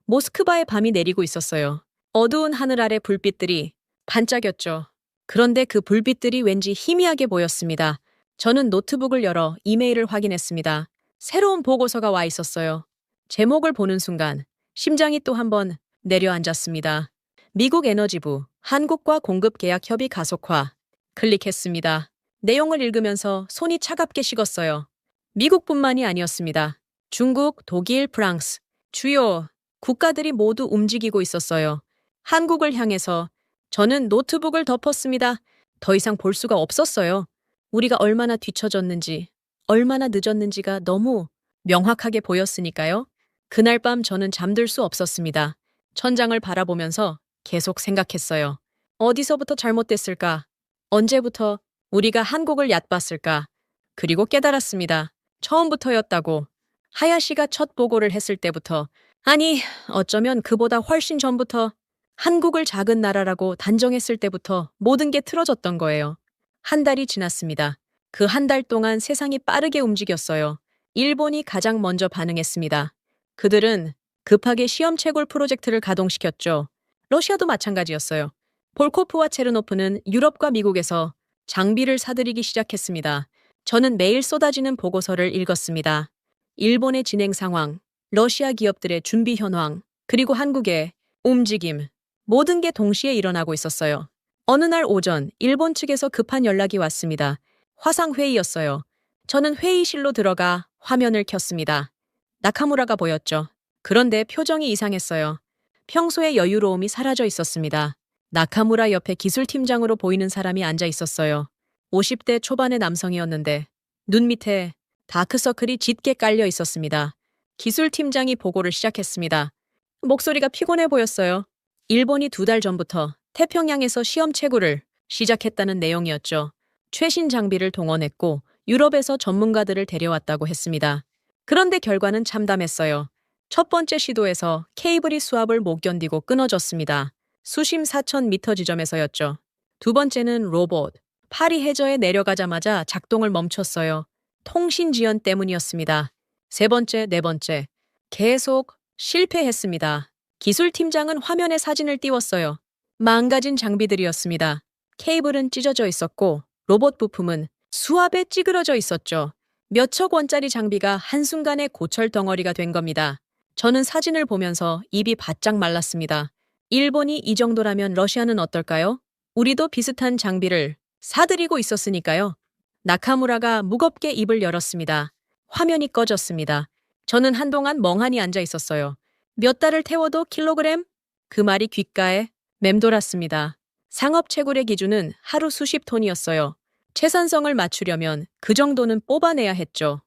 모스크바의 밤이 내리고 있었어요. 어두운 하늘 아래 불빛들이 반짝였죠. 그런데 그 불빛들이 왠지 희미하게 보였습니다. 저는 노트북을 열어 이메일을 확인했습니다. 새로운 보고서가 와 있었어요. 제목을 보는 순간 심장이 또 한 번 내려앉았습니다. 미국 에너지부 한국과 공급 계약 협의 가속화. 클릭했습니다. 내용을 읽으면서 손이 차갑게 식었어요. 미국뿐만이 아니었습니다. 중국, 독일, 프랑스, 주요 국가들이 모두 움직이고 있었어요. 한국을 향해서 저는 노트북을 덮었습니다. 더 이상 볼 수가 없었어요. 우리가 얼마나 뒤처졌는지, 얼마나 늦었는지가 너무 명확하게 보였으니까요. 그날 밤 저는 잠들 수 없었습니다. 천장을 바라보면서 계속 생각했어요. 어디서부터 잘못됐을까? 언제부터 우리가 한국을 얕봤을까? 그리고 깨달았습니다. 처음부터였다고. 하야시가 첫 보고를 했을 때부터, 아니, 어쩌면 그보다 훨씬 전부터 한국을 작은 나라라고 단정했을 때부터 모든 게 틀어졌던 거예요. 한 달이 지났습니다. 그 한 달 동안 세상이 빠르게 움직였어요. 일본이 가장 먼저 반응했습니다. 그들은 급하게 시험 채굴 프로젝트를 가동시켰죠. 러시아도 마찬가지였어요. 볼코프와 체르노프는 유럽과 미국에서 장비를 사들이기 시작했습니다. 저는 매일 쏟아지는 보고서를 읽었습니다. 일본의 진행 상황, 러시아 기업들의 준비 현황, 그리고 한국의 움직임, 모든 게 동시에 일어나고 있었어요. 어느 날 오전 일본 측에서 급한 연락이 왔습니다. 화상회의였어요. 저는 회의실로 들어가 화면을 켰습니다. 나카무라가 보였죠. 그런데 표정이 이상했어요. 평소의 여유로움이 사라져 있었습니다. 나카무라 옆에 기술팀장으로 보이는 사람이 앉아 있었어요. 50대 초반의 남성이었는데 눈 밑에 다크서클이 짙게 깔려 있었습니다. 기술팀장이 보고를 시작했습니다. 목소리가 피곤해 보였어요. 일본이 2달 전부터 태평양에서 시험 채굴을 시작했다는 내용이었죠. 최신 장비를 동원했고 유럽에서 전문가들을 데려왔다고 했습니다. 그런데 결과는 참담했어요. 첫 번째 시도에서 케이블이 수압을 못 견디고 끊어졌습니다. 수심 4,000m 지점에서였죠. 두 번째는 로봇. 파리 해저에 내려가자마자 작동을 멈췄어요. 통신 지연 때문이었습니다. 세 번째, 네 번째. 계속 실패했습니다. 기술팀장은 화면에 사진을 띄웠어요. 망가진 장비들이었습니다. 케이블은 찢어져 있었고 로봇 부품은 수압에 찌그러져 있었죠. 몇천 원짜리 장비가 한순간에 고철 덩어리가 된 겁니다. 저는 사진을 보면서 입이 바짝 말랐습니다. 일본이 이 정도라면 러시아는 어떨까요? 우리도 비슷한 장비를 사들이고 있었으니까요. 나카무라가 무겁게 입을 열었습니다. 화면이 꺼졌습니다. 저는 한동안 멍하니 앉아 있었어요. 몇 달을 태워도 킬로그램? 그 말이 귓가에 맴돌았습니다. 상업 채굴의 기준은 하루 수십 톤이었어요. 채산성을 맞추려면 그 정도는 뽑아내야 했죠.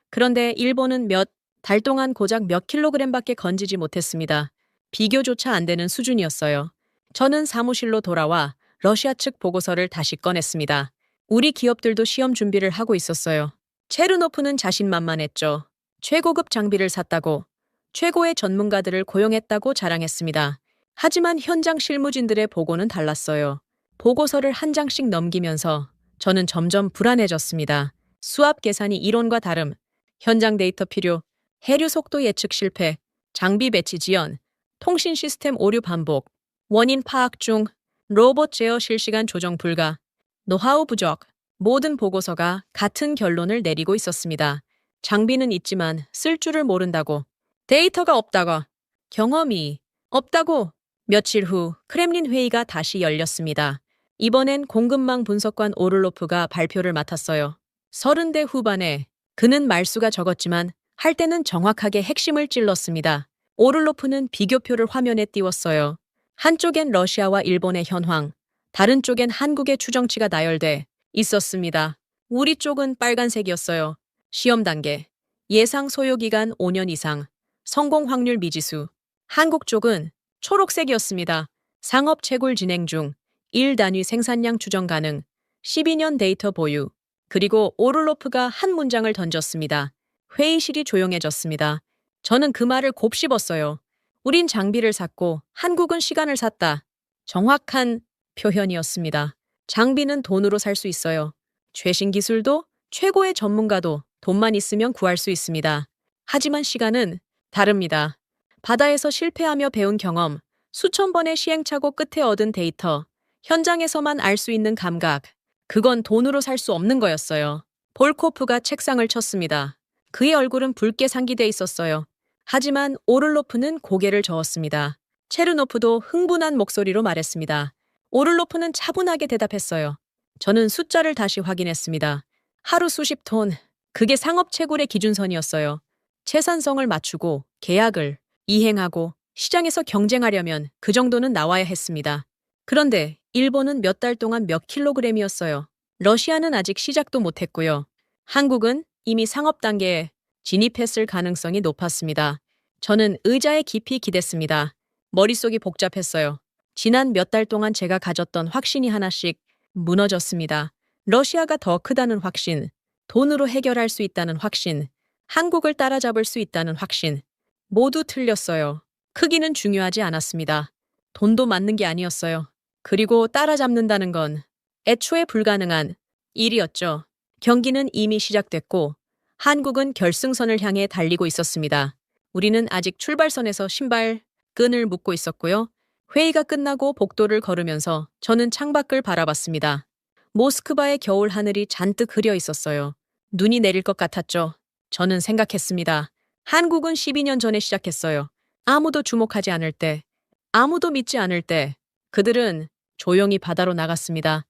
그런데 일본은 몇 달 동안 고작 몇 킬로그램밖에 건지지 못했습니다. 비교조차 안 되는 수준이었어요. 저는 사무실로 돌아와 러시아 측 보고서를 다시 꺼냈습니다. 우리 기업들도 시험 준비를 하고 있었어요. 체르노프는 자신만만했죠. 최고급 장비를 샀다고, 최고의 전문가들을 고용했다고 자랑했습니다. 하지만 현장 실무진들의 보고는 달랐어요. 보고서를 한 장씩 넘기면서 저는 점점 불안해졌습니다. 수압 계산이 이론과 다름, 현장 데이터 필요, 해류 속도 예측 실패, 장비 배치 지연, 통신 시스템 오류 반복, 원인 파악 중, 로봇 제어 실시간 조정 불가, 노하우 부족, 모든 보고서가 같은 결론을 내리고 있었습니다. 장비는 있지만 쓸 줄을 모른다고, 데이터가 없다고, 경험이 없다고. 며칠 후 크렘린 회의가 다시 열렸습니다. 이번엔 공급망 분석관 오를로프가 발표를 맡았어요. 30대 후반에 그는 말수가 적었지만 할 때는 정확하게 핵심을 찔렀습니다. 오를로프는 비교표를 화면에 띄웠어요. 한쪽엔 러시아와 일본의 현황, 다른 쪽엔 한국의 추정치가 나열돼 있었습니다. 우리 쪽은 빨간색이었어요. 시험 단계, 예상 소요기간 5년 이상, 성공 확률 미지수. 한국 쪽은 초록색이었습니다. 상업 채굴 진행 중, 1단위 생산량 추정 가능, 12년 데이터 보유. 그리고 오를로프가 한 문장을 던졌습니다. 회의실이 조용해졌습니다. 저는 그 말을 곱씹었어요. 우린 장비를 샀고 한국은 시간을 샀다. 정확한 표현이었습니다. 장비는 돈으로 살 수 있어요. 최신 기술도 최고의 전문가도 돈만 있으면 구할 수 있습니다. 하지만 시간은 다릅니다. 바다에서 실패하며 배운 경험, 수천 번의 시행착오 끝에 얻은 데이터, 현장에서만 알 수 있는 감각, 그건 돈으로 살 수 없는 거였어요. 볼코프가 책상을 쳤습니다. 그의 얼굴은 붉게 상기돼 있었어요. 하지만 오를로프는 고개를 저었습니다. 체르노프도 흥분한 목소리로 말했습니다. 오를로프는 차분하게 대답했어요. 저는 숫자를 다시 확인했습니다. 하루 수십 톤. 그게 상업채굴의 기준선이었어요. 채산성을 맞추고 계약을 이행하고 시장에서 경쟁하려면 그 정도는 나와야 했습니다. 그런데 일본은 몇 달 동안 몇 킬로그램이었어요. 러시아는 아직 시작도 못했고요. 한국은 이미 상업 단계에 진입했을 가능성이 높았습니다. 저는 의자에 깊이 기댔습니다. 머릿속이 복잡했어요. 지난 몇 달 동안 제가 가졌던 확신이 하나씩 무너졌습니다. 러시아가 더 크다는 확신, 돈으로 해결할 수 있다는 확신, 한국을 따라잡을 수 있다는 확신. 모두 틀렸어요. 크기는 중요하지 않았습니다. 돈도 맞는 게 아니었어요. 그리고 따라잡는다는 건 애초에 불가능한 일이었죠. 경기는 이미 시작됐고 한국은 결승선을 향해 달리고 있었습니다. 우리는 아직 출발선에서 신발 끈을 묶고 있었고요. 회의가 끝나고 복도를 걸으면서 저는 창밖을 바라봤습니다. 모스크바의 겨울 하늘이 잔뜩 흐려 있었어요. 눈이 내릴 것 같았죠. 저는 생각했습니다. 한국은 12년 전에 시작했어요. 아무도 주목하지 않을 때, 아무도 믿지 않을 때, 그들은 조용히 바다로 나갔습니다.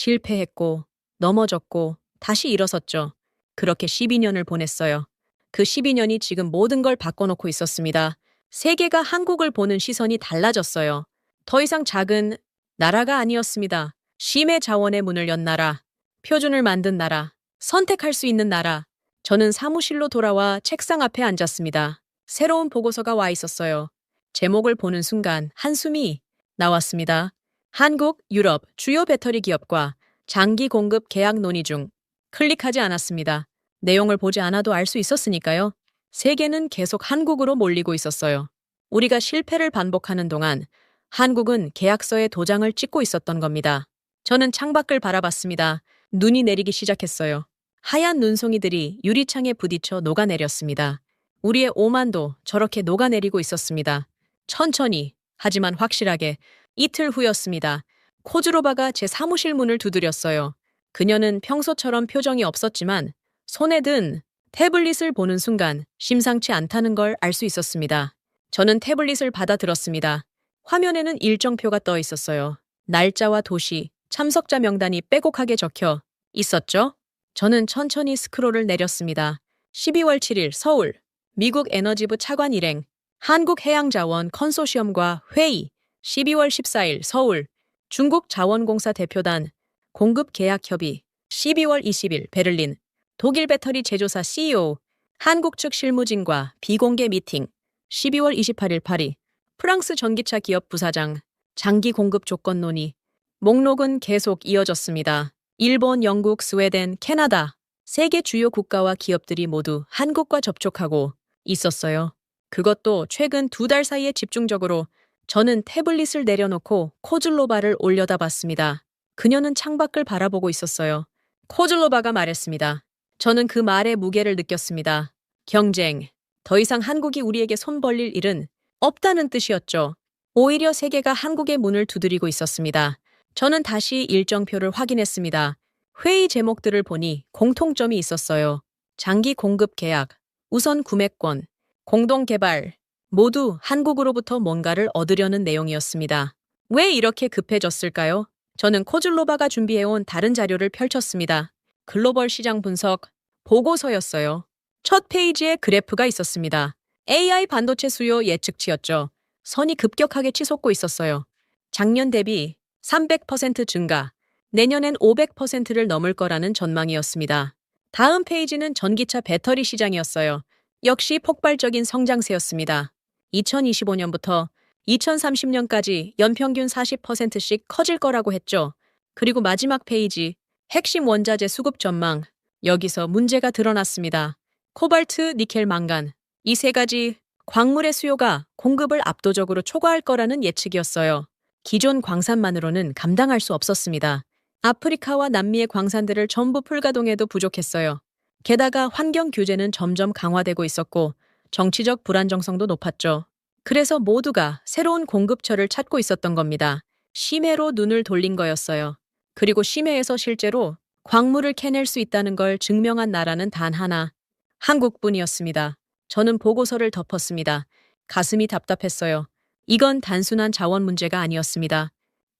실패했고, 넘어졌고, 다시 일어섰죠. 그렇게 12년을 보냈어요. 그 12년이 지금 모든 걸 바꿔놓고 있었습니다. 세계가 한국을 보는 시선이 달라졌어요. 더 이상 작은 나라가 아니었습니다. 심해 자원의 문을 연 나라, 표준을 만든 나라, 선택할 수 있는 나라. 저는 사무실로 돌아와 책상 앞에 앉았습니다. 새로운 보고서가 와 있었어요. 제목을 보는 순간 한숨이 나왔습니다. 한국, 유럽, 주요 배터리 기업과 장기 공급 계약 논의 중. 클릭하지 않았습니다. 내용을 보지 않아도 알 수 있었으니까요. 세계는 계속 한국으로 몰리고 있었어요. 우리가 실패를 반복하는 동안 한국은 계약서에 도장을 찍고 있었던 겁니다. 저는 창밖을 바라봤습니다. 눈이 내리기 시작했어요. 하얀 눈송이들이 유리창에 부딪혀 녹아내렸습니다. 우리의 오만도 저렇게 녹아내리고 있었습니다. 천천히, 하지만 확실하게. 이틀 후였습니다. 코즈로바가 제 사무실 문을 두드렸어요. 그녀는 평소처럼 표정이 없었지만 손에 든 태블릿을 보는 순간 심상치 않다는 걸 알 수 있었습니다. 저는 태블릿을 받아들었습니다. 화면에는 일정표가 떠 있었어요. 날짜와 도시, 참석자 명단이 빼곡하게 적혀 있었죠? 저는 천천히 스크롤을 내렸습니다. 12월 7일 서울, 미국 에너지부 차관 일행, 한국해양자원 컨소시엄과 회의, 12월 14일 서울, 중국 자원공사 대표단, 공급계약협의, 12월 20일 베를린, 독일 배터리 제조사 CEO, 한국 측 실무진과 비공개 미팅, 12월 28일 파리, 프랑스 전기차 기업 부사장, 장기 공급 조건 논의. 목록은 계속 이어졌습니다. 일본, 영국, 스웨덴, 캐나다, 세계 주요 국가와 기업들이 모두 한국과 접촉하고 있었어요. 그것도 최근 2달 사이에 집중적으로. 저는 태블릿을 내려놓고 코즐로바를 올려다봤습니다. 그녀는 창밖을 바라보고 있었어요. 코즐로바가 말했습니다. 저는 그 말의 무게를 느꼈습니다. 경쟁. 더 이상 한국이 우리에게 손 벌릴 일은 없다는 뜻이었죠. 오히려 세계가 한국의 문을 두드리고 있었습니다. 저는 다시 일정표를 확인했습니다. 회의 제목들을 보니 공통점이 있었어요. 장기 공급 계약, 우선 구매권, 공동 개발, 모두 한국으로부터 뭔가를 얻으려는 내용이었습니다. 왜 이렇게 급해졌을까요? 저는 코즐로바가 준비해온 다른 자료를 펼쳤습니다. 글로벌 시장 분석 보고서였어요. 첫 페이지에 그래프가 있었습니다. AI 반도체 수요 예측치였죠. 선이 급격하게 치솟고 있었어요. 작년 대비 300% 증가, 내년엔 500%를 넘을 거라는 전망이었습니다. 다음 페이지는 전기차 배터리 시장이었어요. 역시 폭발적인 성장세였습니다. 2025년부터 2030년까지 연평균 40%씩 커질 거라고 했죠. 그리고 마지막 페이지, 핵심 원자재 수급 전망. 여기서 문제가 드러났습니다. 코발트, 니켈, 망간. 이 세 가지 광물의 수요가 공급을 압도적으로 초과할 거라는 예측이었어요. 기존 광산만으로는 감당할 수 없었습니다. 아프리카와 남미의 광산들을 전부 풀가동해도 부족했어요. 게다가 환경 규제는 점점 강화되고 있었고 정치적 불안정성도 높았죠. 그래서 모두가 새로운 공급처를 찾고 있었던 겁니다. 심해로 눈을 돌린 거였어요. 그리고 심해에서 실제로 광물을 캐낼 수 있다는 걸 증명한 나라는 단 하나, 한국뿐이었습니다. 저는 보고서를 덮었습니다. 가슴이 답답했어요. 이건 단순한 자원 문제가 아니었습니다.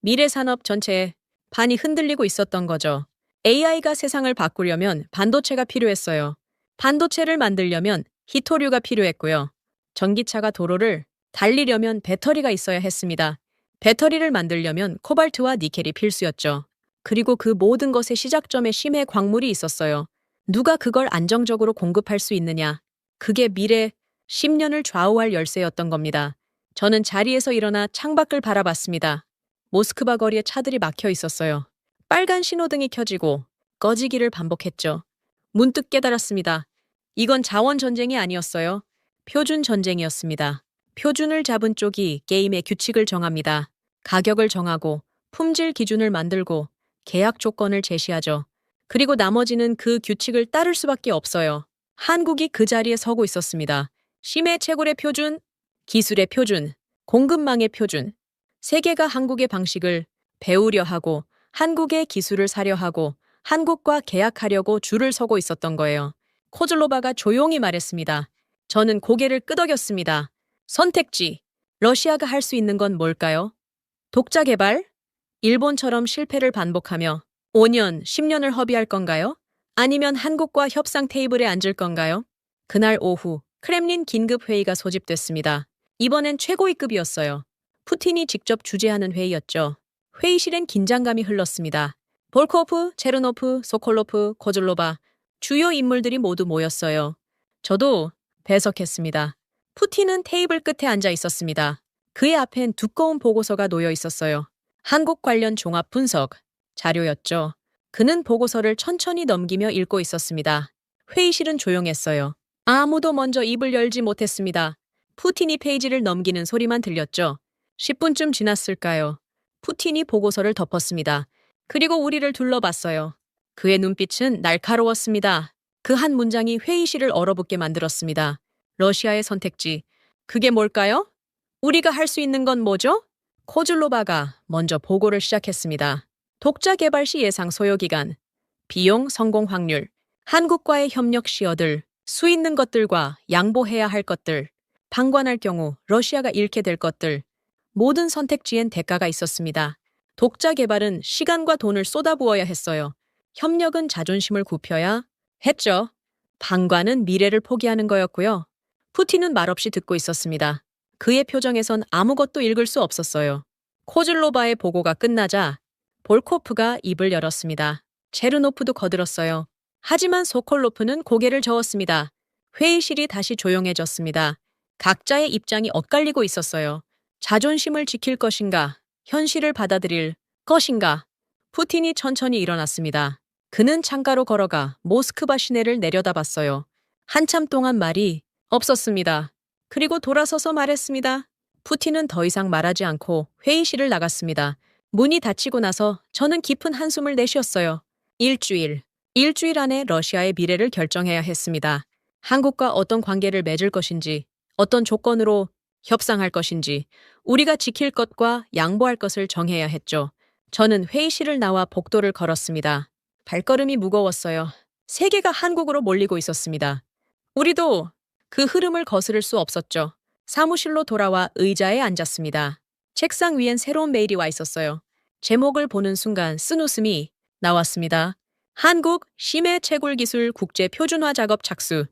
미래 산업 전체에 반이 흔들리고 있었던 거죠. AI가 세상을 바꾸려면 반도체가 필요했어요. 반도체를 만들려면 히토류가 필요했고요. 전기차가 도로를 달리려면 배터리가 있어야 했습니다. 배터리를 만들려면 코발트와 니켈이 필수였죠. 그리고 그 모든 것의 시작점에 심해 광물이 있었어요. 누가 그걸 안정적으로 공급할 수 있느냐? 그게 미래 10년을 좌우할 열쇠였던 겁니다. 저는 자리에서 일어나 창밖을 바라봤습니다. 모스크바 거리에 차들이 막혀 있었어요. 빨간 신호등이 켜지고 꺼지기를 반복했죠. 문득 깨달았습니다. 이건 자원 전쟁이 아니었어요. 표준 전쟁이었습니다. 표준을 잡은 쪽이 게임의 규칙을 정합니다. 가격을 정하고 품질 기준을 만들고 계약 조건을 제시하죠. 그리고 나머지는 그 규칙을 따를 수밖에 없어요. 한국이 그 자리에 서고 있었습니다. 심해 채굴의 표준, 기술의 표준, 공급망의 표준. 세계가 한국의 방식을 배우려 하고 한국의 기술을 사려 하고 한국과 계약하려고 줄을 서고 있었던 거예요. 코즐로바가 조용히 말했습니다. 저는 고개를 끄덕였습니다. 선택지. 러시아가 할 수 있는 건 뭘까요? 독자 개발? 일본처럼 실패를 반복하며 5년, 10년을 허비할 건가요? 아니면 한국과 협상 테이블에 앉을 건가요? 그날 오후 크렘린 긴급 회의가 소집됐습니다. 이번엔 최고위급이었어요. 푸틴이 직접 주재하는 회의였죠. 회의실엔 긴장감이 흘렀습니다. 볼코프, 체르노프, 소콜로프, 코즐로바 주요 인물들이 모두 모였어요. 저도 배석했습니다. 푸틴은 테이블 끝에 앉아 있었습니다. 그의 앞엔 두꺼운 보고서가 놓여 있었어요. 한국 관련 종합 분석 자료였죠. 그는 보고서를 천천히 넘기며 읽고 있었습니다. 회의실은 조용했어요. 아무도 먼저 입을 열지 못했습니다. 푸틴이 페이지를 넘기는 소리만 들렸죠. 10분쯤 지났을까요? 푸틴이 보고서를 덮었습니다. 그리고 우리를 둘러봤어요. 그의 눈빛은 날카로웠습니다. 그 한 문장이 회의실을 얼어붙게 만들었습니다. 러시아의 선택지. 그게 뭘까요? 우리가 할 수 있는 건 뭐죠? 코즐로바가 먼저 보고를 시작했습니다. 독자 개발 시 예상 소요기간, 비용 성공 확률, 한국과의 협력 시어들, 수 있는 것들과 양보해야 할 것들, 방관할 경우 러시아가 잃게 될 것들, 모든 선택지엔 대가가 있었습니다. 독자 개발은 시간과 돈을 쏟아부어야 했어요. 협력은 자존심을 굽혀야 했죠. 방관은 미래를 포기하는 거였고요. 푸틴은 말없이 듣고 있었습니다. 그의 표정에선 아무것도 읽을 수 없었어요. 코즐로바의 보고가 끝나자 볼코프가 입을 열었습니다. 체르노프도 거들었어요. 하지만 소콜로프는 고개를 저었습니다. 회의실이 다시 조용해졌습니다. 각자의 입장이 엇갈리고 있었어요. 자존심을 지킬 것인가, 현실을 받아들일 것인가. 푸틴이 천천히 일어났습니다. 그는 창가로 걸어가 모스크바 시내를 내려다봤어요. 한참 동안 말이 없었습니다. 그리고 돌아서서 말했습니다. 푸틴은 더 이상 말하지 않고 회의실을 나갔습니다. 문이 닫히고 나서 저는 깊은 한숨을 내쉬었어요. 일주일 안에 러시아의 미래를 결정해야 했습니다. 한국과 어떤 관계를 맺을 것인지, 어떤 조건으로 협상할 것인지, 우리가 지킬 것과 양보할 것을 정해야 했죠. 저는 회의실을 나와 복도를 걸었습니다. 발걸음이 무거웠어요. 세계가 한국으로 몰리고 있었습니다. 우리도 그 흐름을 거스를 수 없었죠. 사무실로 돌아와 의자에 앉았습니다. 책상 위엔 새로운 메일이 와 있었어요. 제목을 보는 순간 쓴 웃음이 나왔습니다. 한국 심해 채굴 기술 국제 표준화 작업 착수.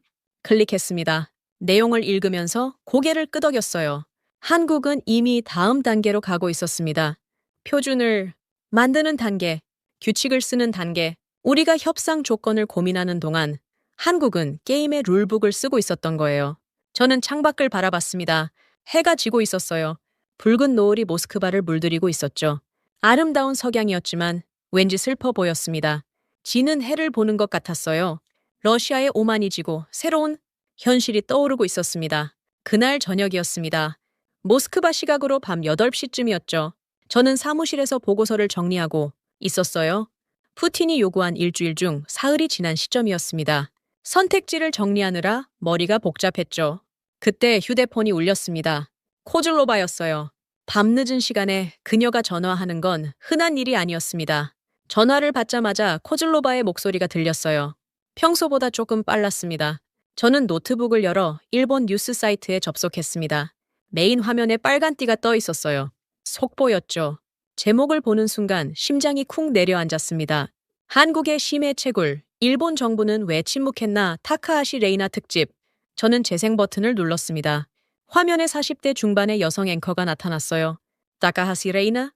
클릭했습니다. 내용을 읽으면서 고개를 끄덕였어요. 한국은 이미 다음 단계로 가고 있었습니다. 표준을 만드는 단계, 규칙을 쓰는 단계, 우리가 협상 조건을 고민하는 동안 한국은 게임의 룰북을 쓰고 있었던 거예요. 저는 창밖을 바라봤습니다. 해가 지고 있었어요. 붉은 노을이 모스크바를 물들이고 있었죠. 아름다운 석양이었지만 왠지 슬퍼 보였습니다. 지는 해를 보는 것 같았어요. 러시아의 오만이 지고 새로운 현실이 떠오르고 있었습니다. 그날 저녁이었습니다. 모스크바 시각으로 밤 8시쯤이었죠. 저는 사무실에서 보고서를 정리하고 있었어요. 푸틴이 요구한 일주일 중 사흘이 지난 시점이었습니다. 선택지를 정리하느라 머리가 복잡했죠. 그때 휴대폰이 울렸습니다. 코즐로바였어요. 밤늦은 시간에 그녀가 전화하는 건 흔한 일이 아니었습니다. 전화를 받자마자 코즐로바의 목소리가 들렸어요. 평소보다 조금 빨랐습니다. 저는 노트북을 열어 일본 뉴스 사이트에 접속했습니다. 메인 화면에 빨간 띠가 떠 있었어요. 속보였죠. 제목을 보는 순간 심장이 쿵 내려앉았습니다. 한국의 심해 채굴, 일본 정부는 왜 침묵했나 타카하시 레이나 특집. 저는 재생 버튼을 눌렀습니다. 화면에 40대 중반의 여성 앵커가 나타났어요. 타카하시 레이나?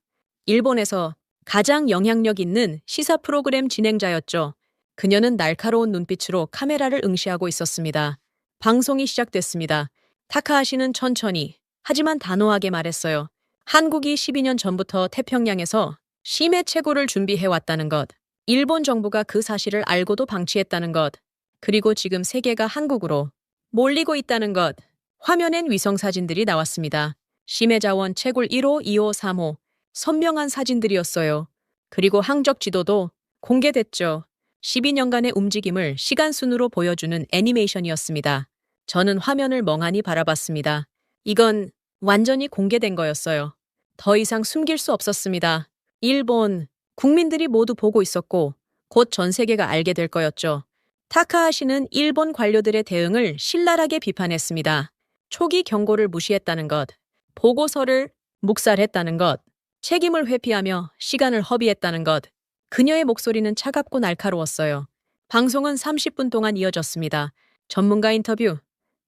일본에서 가장 영향력 있는 시사 프로그램 진행자였죠. 그녀는 날카로운 눈빛으로 카메라를 응시하고 있었습니다. 방송이 시작됐습니다. 타카하시는 천천히, 하지만 단호하게 말했어요. 한국이 12년 전부터 태평양에서 심해 채굴을 준비해왔다는 것, 일본 정부가 그 사실을 알고도 방치했다는 것, 그리고 지금 세계가 한국으로 몰리고 있다는 것. 화면엔 위성 사진들이 나왔습니다. 심해 자원 채굴 1호, 2호, 3호. 선명한 사진들이었어요. 그리고 항적 지도도 공개됐죠. 12년간의 움직임을 시간순으로 보여주는 애니메이션이었습니다. 저는 화면을 멍하니 바라봤습니다. 이건 완전히 공개된 거였어요. 더 이상 숨길 수 없었습니다. 일본 국민들이 모두 보고 있었고 곧 전 세계가 알게 될 거였죠. 타카하시는 일본 관료들의 대응을 신랄하게 비판했습니다. 초기 경고를 무시했다는 것, 보고서를 묵살했다는 것, 책임을 회피하며 시간을 허비했다는 것. 그녀의 목소리는 차갑고 날카로웠어요. 방송은 30분 동안 이어졌습니다. 전문가 인터뷰,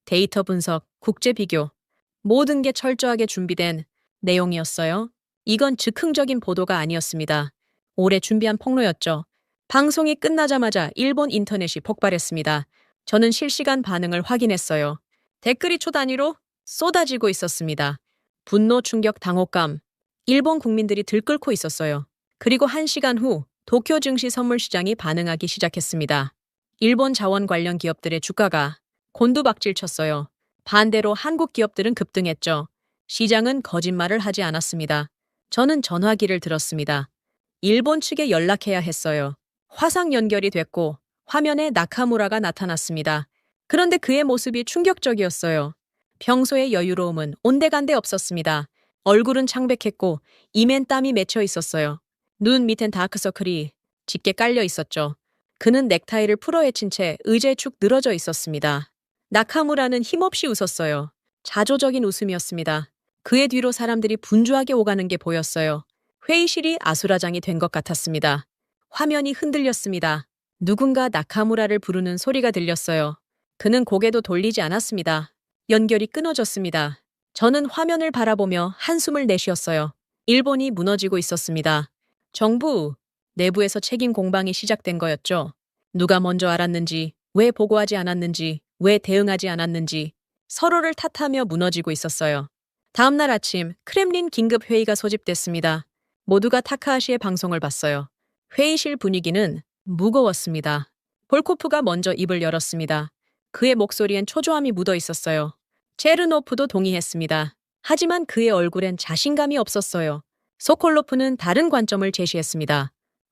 데이터 분석, 국제 비교. 모든 게 철저하게 준비된 내용이었어요. 이건 즉흥적인 보도가 아니었습니다. 오래 준비한 폭로였죠. 방송이 끝나자마자 일본 인터넷이 폭발했습니다. 저는 실시간 반응을 확인했어요. 댓글이 초 단위로 쏟아지고 있었습니다. 분노, 충격, 당혹감. 일본 국민들이 들끓고 있었어요. 그리고 1시간 후 도쿄 증시 선물 시장이 반응하기 시작했습니다. 일본 자원 관련 기업들의 주가가 곤두박질 쳤어요. 반대로 한국 기업들은 급등했죠. 시장은 거짓말을 하지 않았습니다. 저는 전화기를 들었습니다. 일본 측에 연락해야 했어요. 화상 연결이 됐고 화면에 나카무라가 나타났습니다. 그런데 그의 모습이 충격적이었어요. 평소의 여유로움은 온데간데 없었습니다. 얼굴은 창백했고 이맨 땀이 맺혀 있었어요. 눈 밑엔 다크서클이 짙게 깔려 있었죠. 그는 넥타이를 풀어헤친 채 의자에 축 늘어져 있었습니다. 나카무라는 힘없이 웃었어요. 자조적인 웃음이었습니다. 그의 뒤로 사람들이 분주하게 오가는 게 보였어요. 회의실이 아수라장이 된 것 같았습니다. 화면이 흔들렸습니다. 누군가 나카무라를 부르는 소리가 들렸어요. 그는 고개도 돌리지 않았습니다. 연결이 끊어졌습니다. 저는 화면을 바라보며 한숨을 내쉬었어요. 일본이 무너지고 있었습니다. 정부 내부에서 책임 공방이 시작된 거였죠. 누가 먼저 알았는지, 왜 보고하지 않았는지, 왜 대응하지 않았는지 서로를 탓하며 무너지고 있었어요. 다음 날 아침 크렘린 긴급 회의가 소집됐습니다. 모두가 타카하시의 방송을 봤어요. 회의실 분위기는 무거웠습니다. 볼코프가 먼저 입을 열었습니다. 그의 목소리엔 초조함이 묻어 있었어요. 체르노프도 동의했습니다. 하지만 그의 얼굴엔 자신감이 없었어요. 소콜로프는 다른 관점을 제시했습니다.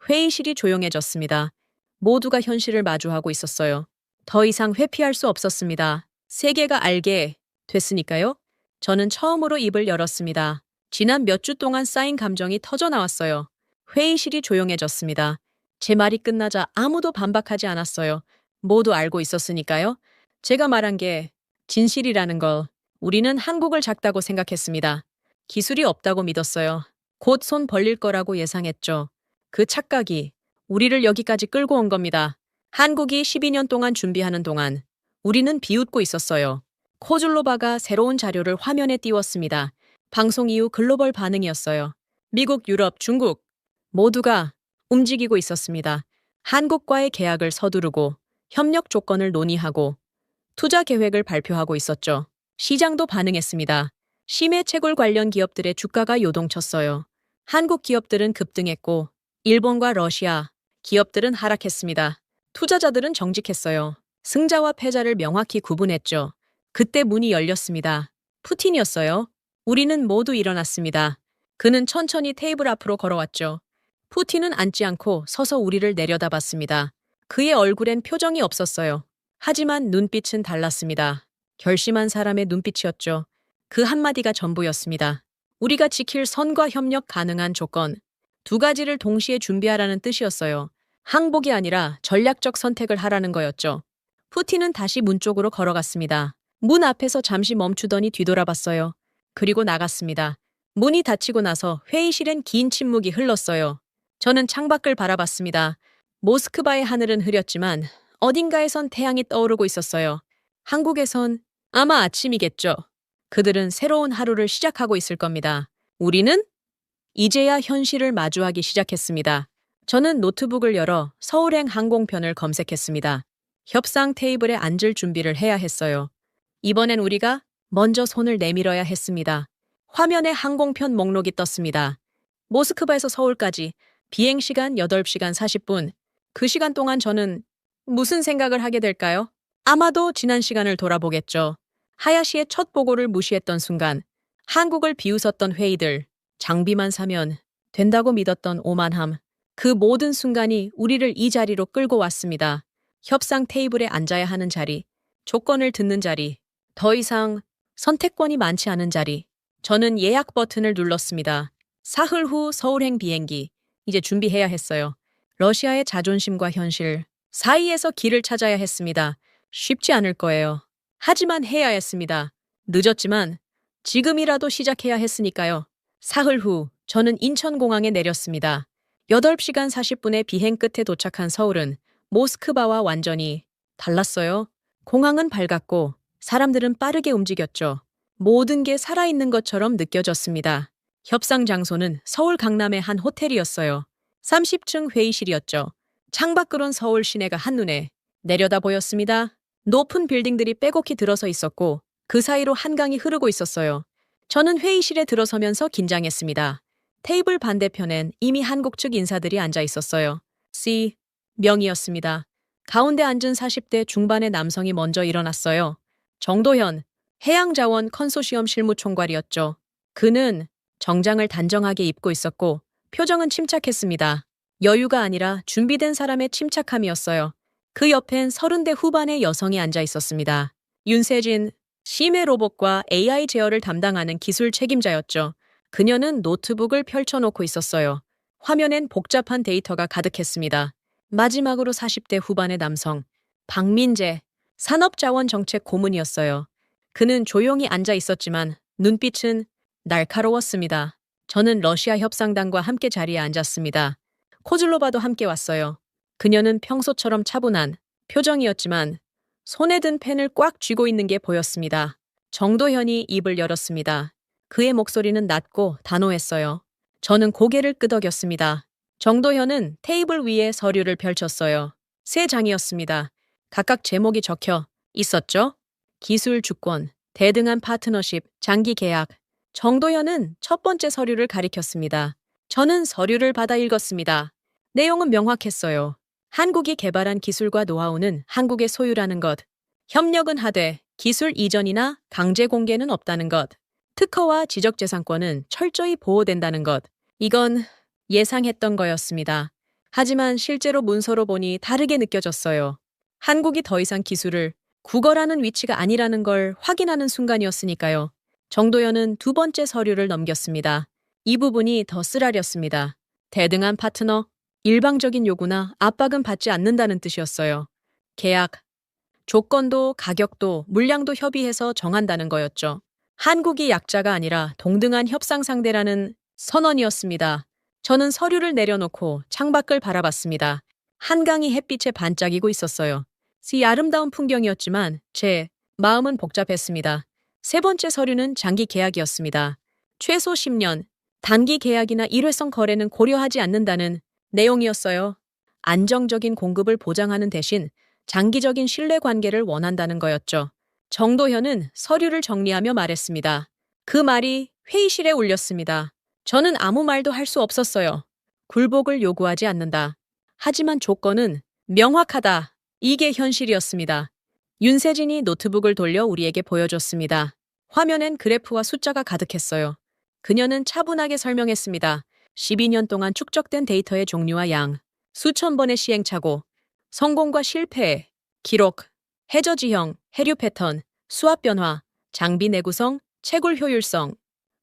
회의실이 조용해졌습니다. 모두가 현실을 마주하고 있었어요. 더 이상 회피할 수 없었습니다. 세계가 알게 됐으니까요. 저는 처음으로 입을 열었습니다. 지난 몇 주 동안 쌓인 감정이 터져 나왔어요. 회의실이 조용해졌습니다. 제 말이 끝나자 아무도 반박하지 않았어요. 모두 알고 있었으니까요. 제가 말한 게 진실이라는 걸. 우리는 한국을 작다고 생각했습니다. 기술이 없다고 믿었어요. 곧 손 벌릴 거라고 예상했죠. 그 착각이 우리를 여기까지 끌고 온 겁니다. 한국이 12년 동안 준비하는 동안 우리는 비웃고 있었어요. 코줄로바가 새로운 자료를 화면에 띄웠습니다. 방송 이후 글로벌 반응이었어요. 미국, 유럽, 중국 모두가 움직이고 있었습니다. 한국과의 계약을 서두르고 협력 조건을 논의하고 투자 계획을 발표하고 있었죠. 시장도 반응했습니다. 심해 채굴 관련 기업들의 주가가 요동쳤어요. 한국 기업들은 급등했고 일본과 러시아 기업들은 하락했습니다. 투자자들은 정직했어요. 승자와 패자를 명확히 구분했죠. 그때 문이 열렸습니다. 푸틴이었어요. 우리는 모두 일어났습니다. 그는 천천히 테이블 앞으로 걸어왔죠. 푸틴은 앉지 않고 서서 우리를 내려다봤습니다. 그의 얼굴엔 표정이 없었어요. 하지만 눈빛은 달랐습니다. 결심한 사람의 눈빛이었죠. 그 한마디가 전부였습니다. 우리가 지킬 선과 협력 가능한 조건, 두 가지를 동시에 준비하라는 뜻이었어요. 항복이 아니라 전략적 선택을 하라는 거였죠. 푸틴은 다시 문 쪽으로 걸어갔습니다. 문 앞에서 잠시 멈추더니 뒤돌아봤어요. 그리고 나갔습니다. 문이 닫히고 나서 회의실엔 긴 침묵이 흘렀어요. 저는 창밖을 바라봤습니다. 모스크바의 하늘은 흐렸지만 어딘가에선 태양이 떠오르고 있었어요. 한국에선 아마 아침이겠죠. 그들은 새로운 하루를 시작하고 있을 겁니다. 우리는 이제야 현실을 마주하기 시작했습니다. 저는 노트북을 열어 서울행 항공편을 검색했습니다. 협상 테이블에 앉을 준비를 해야 했어요. 이번엔 우리가 먼저 손을 내밀어야 했습니다. 화면에 항공편 목록이 떴습니다. 모스크바에서 서울까지 비행시간 8시간 40분. 그 시간 동안 저는 무슨 생각을 하게 될까요? 아마도 지난 시간을 돌아보겠죠. 하야시의 첫 보고를 무시했던 순간, 한국을 비웃었던 회의들, 장비만 사면 된다고 믿었던 오만함, 그 모든 순간이 우리를 이 자리로 끌고 왔습니다. 협상 테이블에 앉아야 하는 자리, 조건을 듣는 자리, 더 이상 선택권이 많지 않은 자리. 저는 예약 버튼을 눌렀습니다. 사흘 후 서울행 비행기. 이제 준비해야 했어요. 러시아의 자존심과 현실 사이에서 길을 찾아야 했습니다. 쉽지 않을 거예요. 하지만 해야 했습니다. 늦었지만 지금이라도 시작해야 했으니까요. 사흘 후 저는 인천공항에 내렸습니다. 8시간 40분의 비행 끝에 도착한 서울은 모스크바와 완전히 달랐어요. 공항은 밝았고 사람들은 빠르게 움직였죠. 모든 게 살아있는 것처럼 느껴졌습니다. 협상 장소는 서울 강남의 한 호텔이었어요. 30층 회의실이었죠. 창밖으론 서울 시내가 한눈에 내려다 보였습니다. 높은 빌딩들이 빼곡히 들어서 있었고 그 사이로 한강이 흐르고 있었어요. 저는 회의실에 들어서면서 긴장했습니다. 테이블 반대편엔 이미 한국 측 인사들이 앉아 있었어요. C 명이었습니다. 가운데 앉은 40대 중반의 남성이 먼저 일어났어요. 정도현, 해양자원 컨소시엄 실무총괄이었죠. 그는 정장을 단정하게 입고 있었고 표정은 침착했습니다. 여유가 아니라 준비된 사람의 침착함이었어요. 그 옆엔 30대 후반의 여성이 앉아 있었습니다. 윤세진, 심해 로봇과 AI 제어를 담당하는 기술 책임자였죠. 그녀는 노트북을 펼쳐놓고 있었어요. 화면엔 복잡한 데이터가 가득했습니다. 마지막으로 40대 후반의 남성, 박민재, 산업자원정책 고문이었어요. 그는 조용히 앉아 있었지만 눈빛은 날카로웠습니다. 저는 러시아 협상단과 함께 자리에 앉았습니다. 코즐로바도 함께 왔어요. 그녀는 평소처럼 차분한 표정이었지만 손에 든 펜을 꽉 쥐고 있는 게 보였습니다. 정도현이 입을 열었습니다. 그의 목소리는 낮고 단호했어요. 저는 고개를 끄덕였습니다. 정도현은 테이블 위에 서류를 펼쳤어요. 3장이었습니다. 각각 제목이 적혀 있었죠? 기술 주권, 대등한 파트너십, 장기 계약. 정도현은 첫 번째 서류를 가리켰습니다. 저는 서류를 받아 읽었습니다. 내용은 명확했어요. 한국이 개발한 기술과 노하우는 한국의 소유라는 것. 협력은 하되 기술 이전이나 강제 공개는 없다는 것. 특허와 지적재산권은 철저히 보호된다는 것. 이건 예상했던 거였습니다. 하지만 실제로 문서로 보니 다르게 느껴졌어요. 한국이 더 이상 기술을 국어라는 위치가 아니라는 걸 확인하는 순간이었으니까요. 정도현은 두 번째 서류를 넘겼습니다. 이 부분이 더 쓰라렸습니다. 대등한 파트너, 일방적인 요구나 압박은 받지 않는다는 뜻이었어요. 계약, 조건도 가격도 물량도 협의해서 정한다는 거였죠. 한국이 약자가 아니라 동등한 협상 상대라는 선언이었습니다. 저는 서류를 내려놓고 창밖을 바라봤습니다. 한강이 햇빛에 반짝이고 있었어요. 이 아름다운 풍경이었지만 제 마음은 복잡했습니다. 세 번째 서류는 장기 계약이었습니다. 최소 10년, 단기 계약이나 일회성 거래는 고려하지 않는다는 내용이었어요. 안정적인 공급을 보장하는 대신 장기적인 신뢰 관계를 원한다는 거였죠. 정도현은 서류를 정리하며 말했습니다. 그 말이 회의실에 울렸습니다. 저는 아무 말도 할 수 없었어요. 굴복을 요구하지 않는다. 하지만 조건은 명확하다. 이게 현실이었습니다. 윤세진이 노트북을 돌려 우리에게 보여줬습니다. 화면엔 그래프와 숫자가 가득했어요. 그녀는 차분하게 설명했습니다. 12년 동안 축적된 데이터의 종류와 양, 수천 번의 시행착오, 성공과 실패, 기록, 해저 지형, 해류 패턴, 수압 변화, 장비 내구성, 채굴 효율성,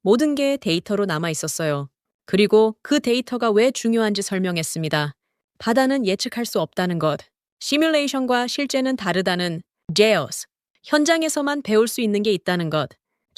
모든 게 데이터로 남아 있었어요. 그리고 그 데이터가 왜 중요한지 설명했습니다. 바다는 예측할 수 없다는 것, 시뮬레이션과 실제는 다르다는 제어스, 현장에서만 배울 수 있는 게 있다는 것.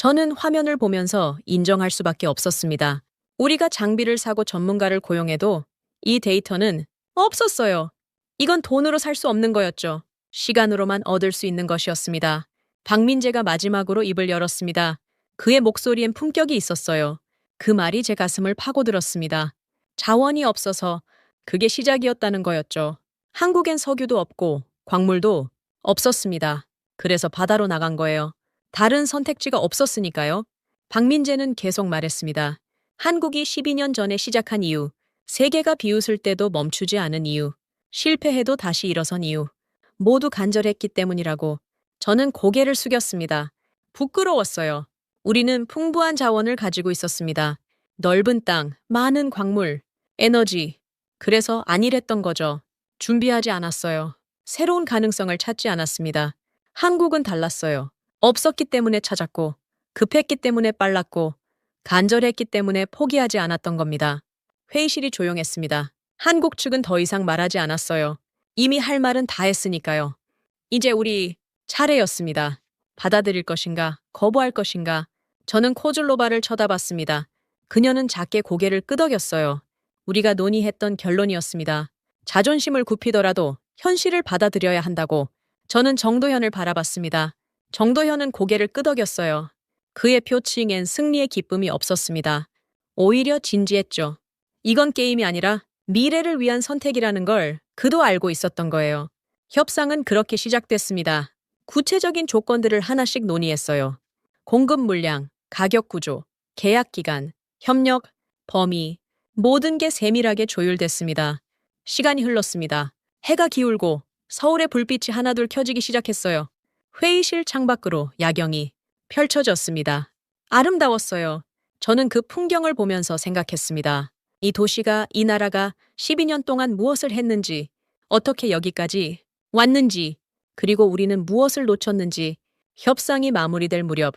저는 화면을 보면서 인정할 수밖에 없었습니다. 우리가 장비를 사고 전문가를 고용해도 이 데이터는 없었어요. 이건 돈으로 살 수 없는 거였죠. 시간으로만 얻을 수 있는 것이었습니다. 박민재가 마지막으로 입을 열었습니다. 그의 목소리엔 품격이 있었어요. 그 말이 제 가슴을 파고들었습니다. 자원이 없어서 그게 시작이었다는 거였죠. 한국엔 석유도 없고 광물도 없었습니다. 그래서 바다로 나간 거예요. 다른 선택지가 없었으니까요. 박민재는 계속 말했습니다. 한국이 12년 전에 시작한 이유, 세계가 비웃을 때도 멈추지 않은 이유, 실패해도 다시 일어선 이유, 모두 간절했기 때문이라고. 저는 고개를 숙였습니다. 부끄러웠어요. 우리는 풍부한 자원을 가지고 있었습니다. 넓은 땅, 많은 광물, 에너지. 그래서 안일했던 거죠. 준비하지 않았어요. 새로운 가능성을 찾지 않았습니다. 한국은 달랐어요. 없었기 때문에 찾았고, 급했기 때문에 빨랐고, 간절했기 때문에 포기하지 않았던 겁니다. 회의실이 조용했습니다. 한국 측은 더 이상 말하지 않았어요. 이미 할 말은 다 했으니까요. 이제 우리 차례였습니다. 받아들일 것인가, 거부할 것인가. 저는 코즐로바를 쳐다봤습니다. 그녀는 작게 고개를 끄덕였어요. 우리가 논의했던 결론이었습니다. 자존심을 굽히더라도 현실을 받아들여야 한다고. 저는 정도현을 바라봤습니다. 정도현은 고개를 끄덕였어요. 그의 표칭엔 승리의 기쁨이 없었습니다. 오히려 진지했죠. 이건 게임이 아니라 미래를 위한 선택이라는 걸 그도 알고 있었던 거예요. 협상은 그렇게 시작됐습니다. 구체적인 조건들을 하나씩 논의했어요. 공급 물량, 가격 구조, 계약 기간, 협력, 범위, 모든 게 세밀하게 조율됐습니다. 시간이 흘렀습니다. 해가 기울고 서울의 불빛이 하나둘 켜지기 시작했어요. 회의실 창밖으로 야경이 펼쳐졌습니다. 아름다웠어요. 저는 그 풍경을 보면서 생각했습니다. 이 도시가, 이 나라가 12년 동안 무엇을 했는지, 어떻게 여기까지 왔는지, 그리고 우리는 무엇을 놓쳤는지. 협상이 마무리될 무렵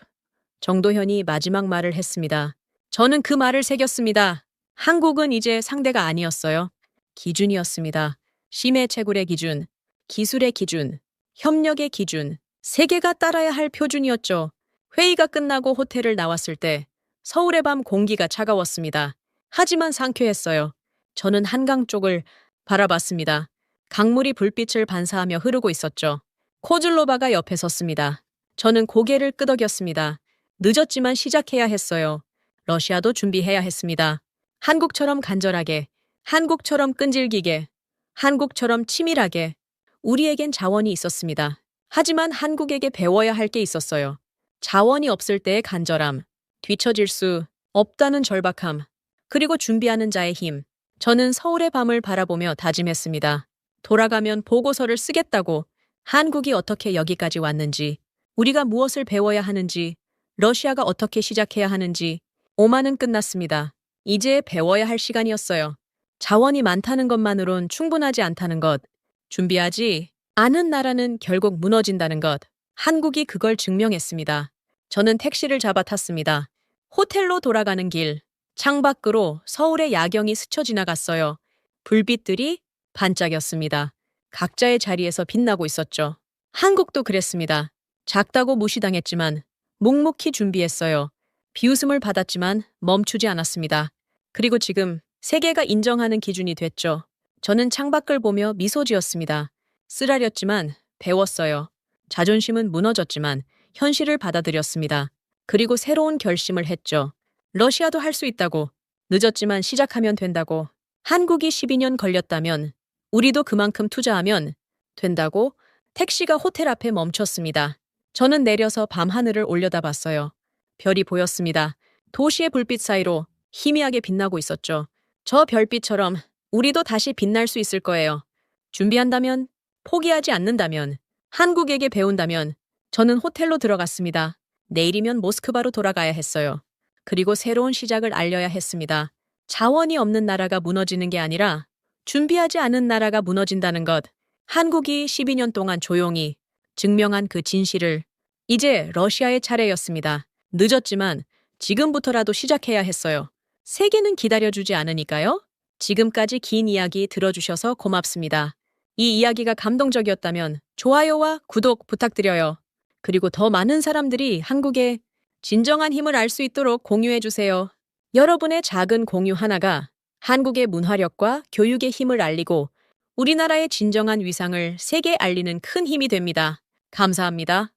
정도현이 마지막 말을 했습니다. 저는 그 말을 새겼습니다. 한국은 이제 상대가 아니었어요. 기준이었습니다. 심해 채굴의 기준, 기술의 기준, 협력의 기준, 세계가 따라야 할 표준이었죠. 회의가 끝나고 호텔을 나왔을 때 서울의 밤 공기가 차가웠습니다. 하지만 상쾌했어요. 저는 한강 쪽을 바라봤습니다. 강물이 불빛을 반사하며 흐르고 있었죠. 코즐로바가 옆에 섰습니다. 저는 고개를 끄덕였습니다. 늦었지만 시작해야 했어요. 러시아도 준비해야 했습니다. 한국처럼 간절하게, 한국처럼 끈질기게, 한국처럼 치밀하게. 우리에겐 자원이 있었습니다. 하지만 한국에게 배워야 할 게 있었어요. 자원이 없을 때의 간절함, 뒤처질 수 없다는 절박함, 그리고 준비하는 자의 힘. 저는 서울의 밤을 바라보며 다짐했습니다. 돌아가면 보고서를 쓰겠다고. 한국이 어떻게 여기까지 왔는지, 우리가 무엇을 배워야 하는지, 러시아가 어떻게 시작해야 하는지. 오만은 끝났습니다. 이제 배워야 할 시간이었어요. 자원이 많다는 것만으론 충분하지 않다는 것. 준비하지 않은 나라는 결국 무너진다는 것. 한국이 그걸 증명했습니다. 저는 택시를 잡아 탔습니다. 호텔로 돌아가는 길, 창밖으로 서울의 야경이 스쳐 지나갔어요. 불빛들이 반짝였습니다. 각자의 자리에서 빛나고 있었죠. 한국도 그랬습니다. 작다고 무시당했지만 묵묵히 준비했어요. 비웃음을 받았지만 멈추지 않았습니다. 그리고 지금 세계가 인정하는 기준이 됐죠. 저는 창밖을 보며 미소 지었습니다. 쓰라렸지만 배웠어요. 자존심은 무너졌지만 현실을 받아들였습니다. 그리고 새로운 결심을 했죠. 러시아도 할 수 있다고. 늦었지만 시작하면 된다고. 한국이 12년 걸렸다면 우리도 그만큼 투자하면 된다고. 택시가 호텔 앞에 멈췄습니다. 저는 내려서 밤하늘을 올려다봤어요. 별이 보였습니다. 도시의 불빛 사이로 희미하게 빛나고 있었죠. 저 별빛처럼 우리도 다시 빛날 수 있을 거예요. 준비한다면, 포기하지 않는다면, 한국에게 배운다면. 저는 호텔로 들어갔습니다. 내일이면 모스크바로 돌아가야 했어요. 그리고 새로운 시작을 알려야 했습니다. 자원이 없는 나라가 무너지는 게 아니라 준비하지 않은 나라가 무너진다는 것. 한국이 12년 동안 조용히 증명한 그 진실을. 이제 러시아의 차례였습니다. 늦었지만 지금부터라도 시작해야 했어요. 세계는 기다려주지 않으니까요. 지금까지 긴 이야기 들어주셔서 고맙습니다. 이 이야기가 감동적이었다면 좋아요와 구독 부탁드려요. 그리고 더 많은 사람들이 한국에 진정한 힘을 알 수 있도록 공유해 주세요. 여러분의 작은 공유 하나가 한국의 문화력과 교육의 힘을 알리고 우리나라의 진정한 위상을 세계에 알리는 큰 힘이 됩니다. 감사합니다.